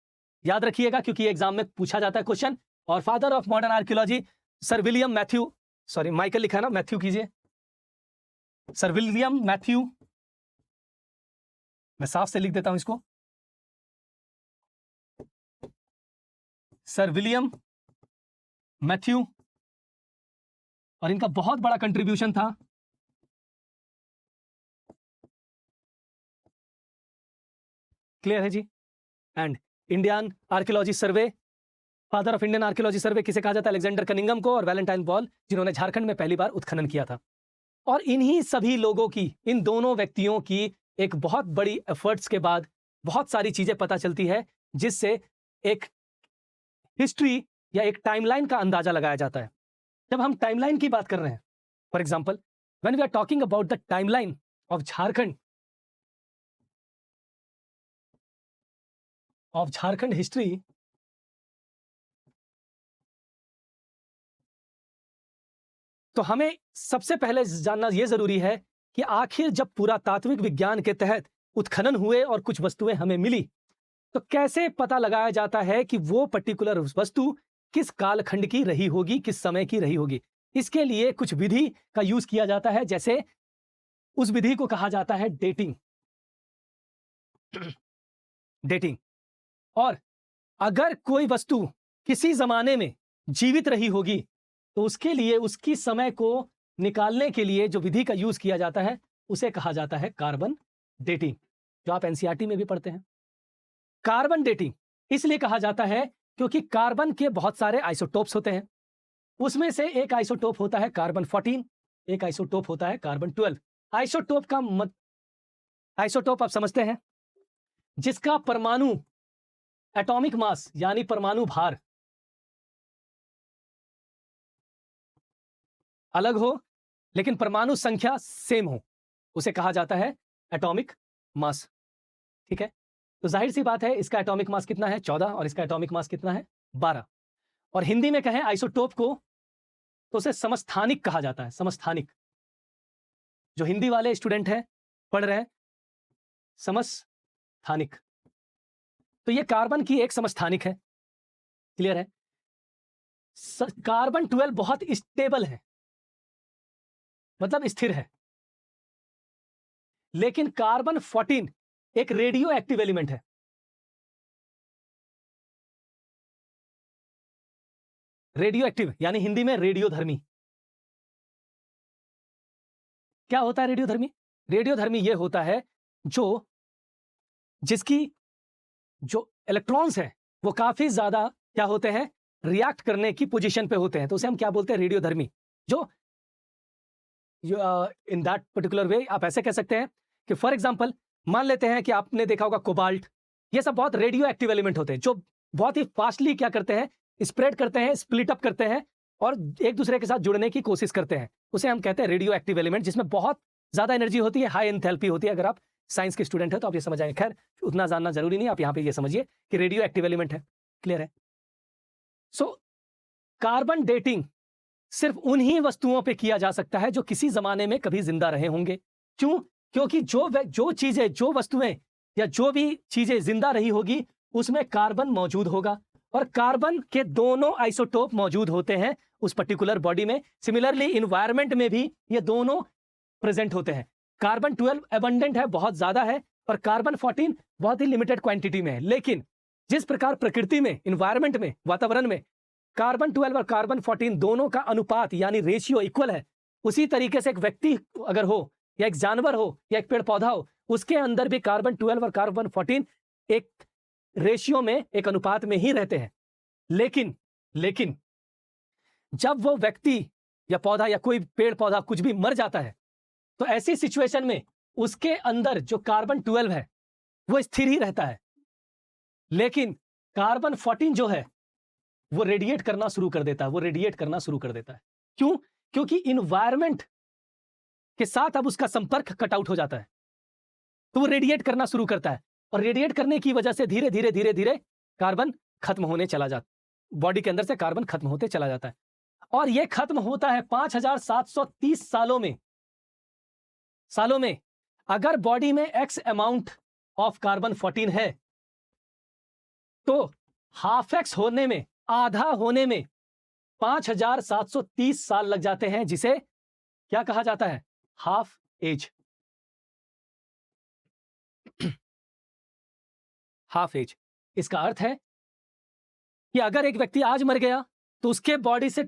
याद रखिएगा क्योंकि एग्जाम में पूछा जाता है क्वेश्चन। और father of modern archaeology sir William Matthew, sorry Michael लिखा है ना, मैथ्यू कीजिए, सर विलियम मैथ्यू, मैं साफ से लिख देता हूं इसको, सर विलियम मैथ्यू। और इनका बहुत बड़ा कंट्रीब्यूशन था क्लियर है जी। And Indian archaeology survey, father of Indian archaeology survey किसे कहा जाता है? अलेक्जेंडर कनिंघम को, और वैलेंटाइन बॉल जिन्होंने झारखंड में पहली बार उत्खनन किया था। और इन्हीं सभी लोगों की, इन दोनों व्यक्तियों की एक बहुत बड़ी एफर्ट्स के बाद बहुत सारी चीजें पता चलती है, जिससे एक हिस्ट्री या एक टाइमलाइन का अंदाजा लगाया जाता है। जब हम टाइमलाइन की बात कर रहे हैं, for example when we are talking about the timeline of Jharkhand history, तो हमें सबसे पहले जानना यह जरूरी है कि आखिर जब पुरातात्विक विज्ञान के तहत उत्खनन हुए और कुछ वस्तुएं हमें मिली, तो कैसे पता लगाया जाता है कि वो पर्टिकुलर वस्तु किस कालखंड की रही होगी, किस समय की रही होगी। इसके लिए कुछ विधि का यूज किया जाता है, जैसे उस विधि को कहा जाता है डेटिंग। डेटिंग। और अगर कोई वस्तु किसी जमाने में जीवित रही होगी तो उसके लिए उसकी समय को निकालने के लिए जो विधि का यूज किया जाता है उसे कहा जाता है कार्बन डेटिंग, जो आप एनसीईआरटी में भी पढ़ते हैं। कार्बन डेटिंग इसलिए कहा जाता है क्योंकि कार्बन के बहुत सारे आइसोटोप्स होते हैं। उसमें से एक आइसोटोप होता है कार्बन 14, एक आइसोटोप होता है कार्बन 12। आइसोटोप का आइसोटोप आप समझते हैं, जिसका परमाणु एटॉमिक मास यानी परमाणु भार अलग हो लेकिन परमाणु संख्या सेम हो, उसे कहा जाता है एटॉमिक मास, ठीक है। तो जाहिर सी बात है इसका एटॉमिक मास कितना है 14 और इसका एटॉमिक मास कितना है 12। और हिंदी में कहें आइसोटोप को तो उसे समस्थानिक कहा जाता है, समस्थानिक। जो हिंदी वाले स्टूडेंट हैं पढ़ रहे हैं समस्थानिक, तो ये कार्बन की एक समस्थानिक है, क्लियर है। कार्बन 12 बहुत स्टेबल है, मतलब स्थिर है, लेकिन कार्बन 14 एक रेडियो एक्टिव एलिमेंट है। रेडियो एक्टिव यानी हिंदी में रेडियोधर्मी। क्या होता है रेडियोधर्मी? रेडियोधर्मी यह होता है जिसकी जो इलेक्ट्रॉन्स हैं वो काफी ज्यादा क्या होते हैं, रिएक्ट करने की पोजीशन पे होते हैं, तो उसे हम क्या बोलते हैं, रेडियोधर्मी। जो इन दैट पर्टिकुलर वे आप ऐसे कह सकते हैं कि फॉर एग्जांपल मान लेते हैं कि आपने देखा होगा कोबाल्ट, ये सब बहुत रेडियो एक्टिव एलिमेंट होते हैं जो बहुत ही फास्टली क्या करते हैं, स्प्रेड करते हैं, स्प्लिट अप करते हैं और एक दूसरे के साथ जुड़ने की कोशिश करते हैं। उसे हम कहते हैं रेडियो एक्टिव एलिमेंट, जिसमें बहुत ज्यादा एनर्जी होती है, हाई एंथैल्पी होती है। अगर आप साइंस के स्टूडेंट है तो आप ये समझ आएंगे, खैर उतना जानना जरूरी नहीं, आप यहां पे ये समझिए कि रेडियो एक्टिव एलिमेंट है, क्लियर है। सो कार्बन डेटिंग सिर्फ उन्हीं वस्तुओं पे किया जा सकता है जो किसी जमाने में कभी जिंदा रहे होंगे। क्यों? क्योंकि जो चीजें, जो वस्तुएं या जो भी चीजें जिंदा रही होगी उसमें कार्बन मौजूद होगा, और कार्बन के दोनों आइसोटोप मौजूद होते हैं उस पर्टिकुलर बॉडी में। सिमिलरली इन्वायरमेंट में भी ये दोनों प्रेजेंट होते हैं। कार्बन 12 एबंडेंट है, बहुत ज्यादा है, और कार्बन 14 बहुत ही लिमिटेड क्वांटिटी में है। लेकिन जिस प्रकार प्रकृति में, इन्वायरमेंट में, वातावरण में कार्बन 12 और कार्बन 14 दोनों का अनुपात यानी रेशियो इक्वल है, उसी तरीके से एक व्यक्ति अगर हो या एक जानवर हो या एक पेड़ पौधा हो, उसके अंदर भी कार्बन 12 और कार्बन 14 एक रेशियो में, एक अनुपात में ही रहते हैं। लेकिन जब वो व्यक्ति या पौधा या कोई पेड़ पौधा कुछ भी मर जाता है, तो ऐसी सिचुएशन में उसके अंदर जो कार्बन 12 है वो स्थिर ही रहता है, लेकिन कार्बन 14 जो है वो रेडिएट करना शुरू कर देता है, वो रेडिएट करना शुरू कर देता है। क्यों? क्योंकि इन्वायरमेंट के साथ अब उसका संपर्क कट आउट हो जाता है, तो वो रेडिएट करना शुरू करता है, और रेडिएट करने की वजह से धीरे धीरे धीरे धीरे कार्बन खत्म होने चला जाता, बॉडी के अंदर से कार्बन खत्म होते चला जाता है। और ये खत्म होता है 5730 सालों में। अगर बॉडी में एक्स अमाउंट ऑफ कार्बन 14 है तो हाफ एक्स होने में, आधा होने में 5730 साल लग जाते हैं, जिसे क्या कहा जाता है, हाफ एज। हाफ एज, इसका अर्थ है कि अगर एक व्यक्ति आज मर गया तो उसके बॉडी से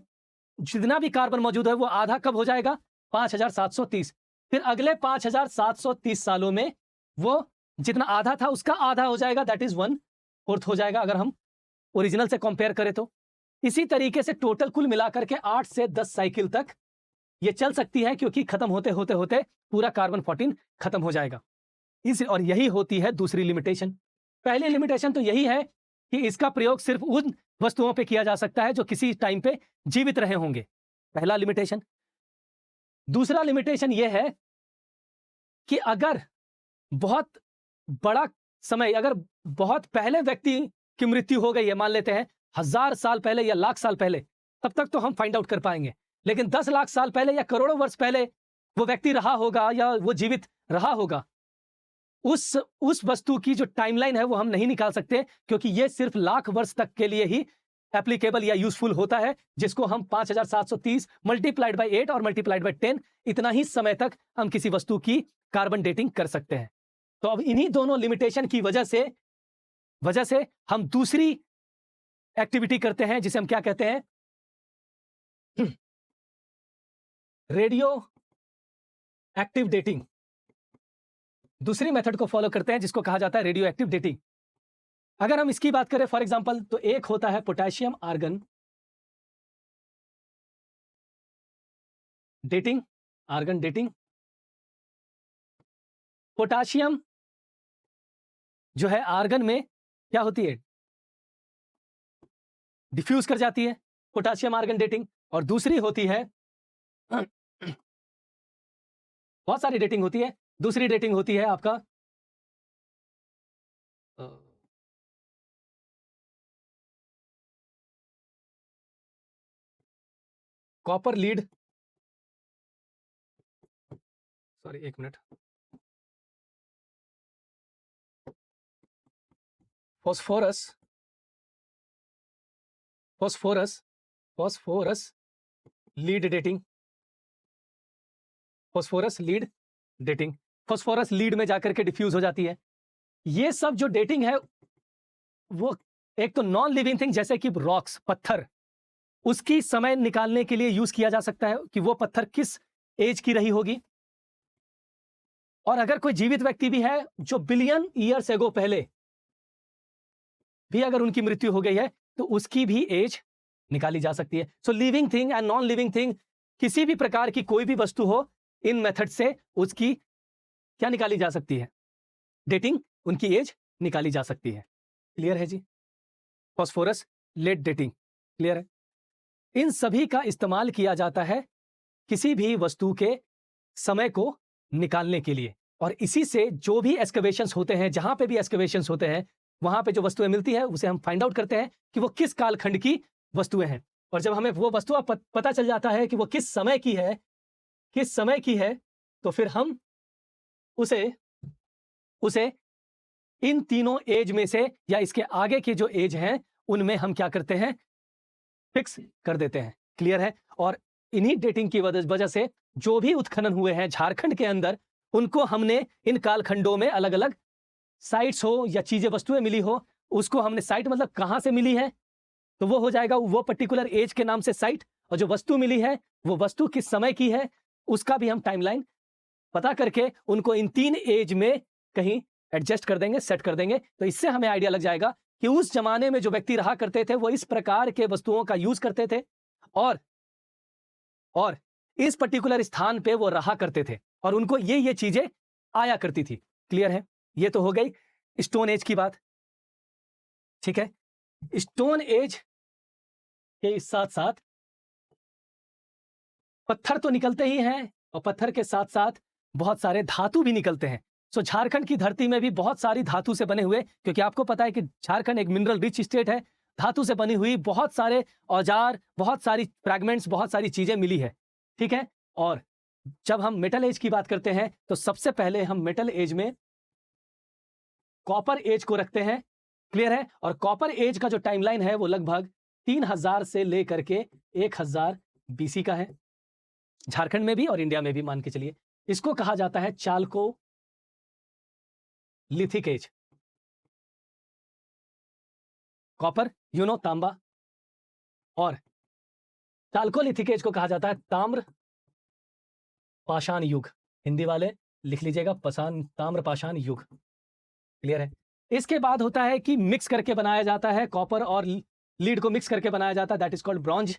जितना भी कार्बन मौजूद है वो आधा कब हो जाएगा, 5730। फिर अगले 5730 सालों में वो जितना आधा था उसका आधा हो जाएगा, दैट इज 1/4 हो जाएगा अगर हम ओरिजिनल से कंपेयर करें तो। इसी तरीके से टोटल कुल मिलाकर के 8 से 10 साइकिल तक ये चल सकती है, क्योंकि खत्म होते होते होते पूरा कार्बन 14 खत्म हो जाएगा। और यही होती है दूसरी लिमिटेशन। पहली लिमिटेशन तो यही है कि इसका प्रयोग सिर्फ उन वस्तुओं पे किया जा सकता है जो किसी टाइम पे जीवित रहे होंगे, पहला लिमिटेशन। दूसरा लिमिटेशन यह है कि अगर बहुत बड़ा समय, अगर बहुत पहले व्यक्ति की मृत्यु हो गई है, मान लेते हैं 1000 साल पहले या लाख साल पहले, तब तक तो हम फाइंड आउट कर पाएंगे। लेकिन 10 लाख साल पहले या करोड़ों वर्ष पहले वो व्यक्ति रहा होगा या वो जीवित रहा होगा, उस वस्तु की जो टाइमलाइन है वो हम नहीं निकाल सकते, क्योंकि ये सिर्फ लाख वर्ष तक के लिए ही एप्लीकेबल या यूजफुल होता है, जिसको हम 5730 मल्टीप्लाइड बाय 8 और मल्टीप्लाइड बाय 10, इतना ही समय तक हम किसी वस्तु की कार्बन डेटिंग कर सकते हैं। तो अब इन्हीं दोनों लिमिटेशन की वजह से हम दूसरी एक्टिविटी करते हैं, जिसे हम क्या कहते हैं, रेडियो एक्टिव डेटिंग। दूसरी मेथड को फॉलो करते हैं जिसको कहा जाता है रेडियो एक्टिव डेटिंग। अगर हम इसकी बात करें फॉर एग्जांपल, तो एक होता है potassium argon dating, argon dating. Potassium जो है आर्गन में क्या होती है, डिफ्यूज कर जाती है, पोटेशियम आर्गन डेटिंग। और दूसरी होती है बहुत सारी डेटिंग होती है, दूसरी डेटिंग होती है आपका कॉपर लीड, सॉरी एक minute, phosphorus phosphorus phosphorus lead dating, phosphorus lead dating, phosphorus lead में जाकर के डिफ्यूज हो जाती है। ये सब जो डेटिंग है वो एक तो नॉन लिविंग थिंग जैसे कि रॉक्स, पत्थर, उसकी समय निकालने के लिए यूज किया जा सकता है कि वो पत्थर किस एज की रही होगी। और अगर कोई जीवित व्यक्ति भी है जो बिलियन ईयर्स एगो पहले भी अगर उनकी मृत्यु हो गई है तो उसकी भी एज निकाली जा सकती है। So living thing and non living thing, किसी भी प्रकार की कोई भी वस्तु हो, इन मेथड से उसकी क्या निकाली जा सकती है, डेटिंग, उनकी एज निकाली जा सकती है। क्लियर है जी? फॉस्फोरस लेट डेटिंग, क्लियर है? इन सभी का इस्तेमाल किया जाता है किसी भी वस्तु के समय को निकालने के लिए। और इसी से जो भी एक्सकवेशंस होते हैं, जहां पे भी एक्सकवेशंस होते हैं, वहां पे जो वस्तुएं मिलती है उसे हम फाइंड आउट करते हैं कि वो किस कालखंड की वस्तुएं हैं। और जब हमें वो वस्तु पता चल जाता है कि वो किस समय की है, किस समय की है, तो फिर हम उसे इन तीनों एज में से या इसके आगे के जो एज हैं उनमें हम क्या करते हैं, फिक्स कर देते हैं। क्लियर है? और इन्हीं डेटिंग की वजह से जो भी उत्खनन हुए हैं झारखंड के अंदर, उनको हमने इन कालखंडों में अलग अलग साइट्स हो या चीजें वस्तुएं मिली हो, उसको हमने साइट मतलब कहां से मिली है तो वो हो जाएगा वो पर्टिकुलर एज के नाम से साइट, और जो वस्तु मिली है वो वस्तु किस समय की है उसका भी हम टाइमलाइन पता करके उनको इन तीन एज में कहीं एडजस्ट कर देंगे, सेट कर देंगे। तो इससे हमें आइडिया लग जाएगा कि उस जमाने में जो व्यक्ति रहा करते थे वो इस प्रकार के वस्तुओं का यूज करते थे और इस पर्टिकुलर स्थान पे वो रहा करते थे और उनको ये चीजें आया करती थी। क्लियर है? ये तो हो गई स्टोन एज की बात। ठीक है, स्टोन एज के साथ साथ पत्थर तो निकलते ही हैं और पत्थर के साथ साथ बहुत सारे धातु भी निकलते हैं। सो झारखंड की धरती में भी बहुत सारी धातु से बने हुए, क्योंकि आपको पता है कि झारखंड एक मिनरल रिच स्टेट है, धातु से बनी हुई बहुत सारे औजार, बहुत सारी फ्रैगमेंट्स, बहुत सारी चीजें मिली है। ठीक है, और जब हम मेटल एज की बात करते हैं तो सबसे पहले हम मेटल एज में कॉपर एज को रखते हैं। क्लियर है? और कॉपर एज का जो टाइमलाइन है वो लगभग 3000 से लेकर के 1000 बीसी का है, झारखंड में भी और इंडिया में भी मान के चलिए। इसको कहा जाता है चालको लिथिक एज। कॉपर तांबा, और चालकोलिथिक एज को कहा जाता है ताम्र पाषाण युग। हिंदी वाले लिख लीजिएगा, ताम्र पाषाण युग। क्लियर है? इसके बाद होता है कि मिक्स करके बनाया जाता है, कॉपर और लीड को मिक्स करके बनाया जाता है, दैट इज कॉल्ड ब्रॉन्ज।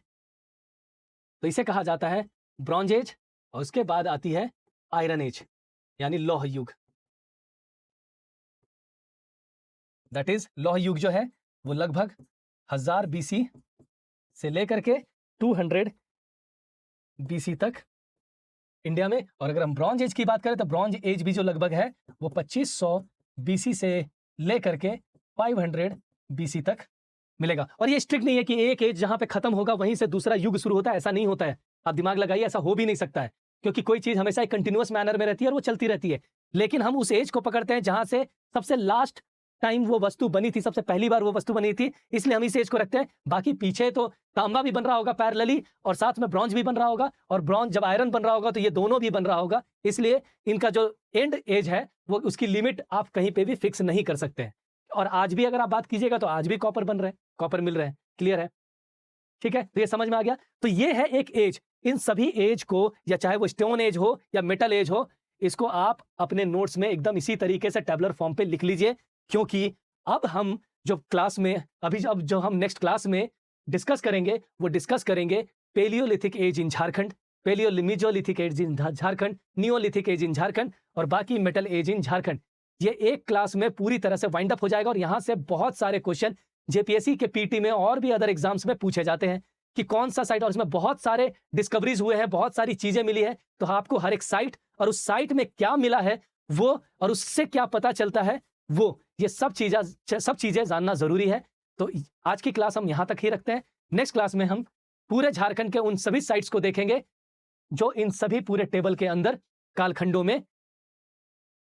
तो इसे कहा जाता है ब्रॉन्ज एज। और उसके बाद आती है आयरन एज यानी लौह युग। दैट इज लौह युग जो है वो लगभग 1000 बीसी से लेकर के 200 बीसी तक इंडिया में। और अगर हम ब्रॉन्ज एज की बात करें तो ब्रॉन्ज एज भी जो लगभग है वो 2500 बीसी से लेकर के 500 बीसी तक मिलेगा। और ये स्ट्रिक्ट नहीं है कि एक एज जहां पे खत्म होगा वहीं से दूसरा युग शुरू होता है, ऐसा नहीं होता है। आप दिमाग लगाइए, ऐसा हो भी नहीं सकता है, क्योंकि कोई चीज हमेशा एक कंटिन्यूअस मैनर में रहती है और वो चलती रहती है। लेकिन हम उस एज को पकड़ते हैं जहां से सबसे लास्ट टाइम वो वस्तु बनी थी, सबसे पहली बार वो वस्तु बनी थी, इसलिए हम इस एज को रखते हैं। बाकी पीछे तो तांबा भी बन रहा होगा पैरेलली, और साथ में ब्रॉन्ज भी बन रहा होगा, और ब्रॉन्ज जब आयरन बन रहा होगा तो ये दोनों भी बन रहा होगा। इसलिए इनका जो एंड एज है वो उसकी लिमिट आप कहीं पे भी फिक्स नहीं कर सकते हैं। और आज भी अगर आप बात कीजिएगा तो आज भी कॉपर बन रहे हैं, कॉपर मिल रहे हैं। क्लियर है? ठीक है, तो ये समझ में आ गया। तो ये है एक एज। इन सभी एज को, या चाहे वो स्टोन एज हो या मेटल एज हो, इसको आप अपने नोट्स में एकदम इसी तरीके से टेबुलर फॉर्म पे लिख लीजिए, क्योंकि अब हम जो क्लास में अब जो हम नेक्स्ट क्लास में डिस्कस करेंगे वो डिस्कस करेंगे palaeolithic age in Jharkhand, mesolithic age in Jharkhand, neolithic age in Jharkhand, और बाकी मेटल एज इन झारखंड। ये एक क्लास में पूरी तरह से वाइंड अप हो जाएगा। और यहां से बहुत सारे क्वेश्चन जेपीएससी के पीटी में और भी अदर एग्जाम्स में पूछे जाते हैं कि कौन सा साइट, और इसमें बहुत सारे डिस्कवरीज हुए हैं, बहुत सारी चीजें मिली है। तो आपको हर एक साइट और उस साइट में क्या मिला है वो और उससे क्या पता चलता है वो, ये सब चीज़ें जानना ज़रूरी है। तो आज की क्लास हम यहाँ तक ही रखते हैं। नेक्स्ट क्लास में हम पूरे झारखंड के उन सभी साइट्स को देखेंगे जो इन सभी पूरे टेबल के अंदर कालखंडों में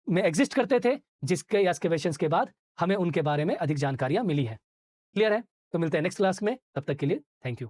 एग्जिस्ट करते थे, जिसके एक्सकेवेशंस के बाद हमें उनके बारे में अधिक जानकारियां मिली है। क्लियर है? तो मिलते हैं नेक्स्ट क्लास में, तब तक के लिए थैंक यू।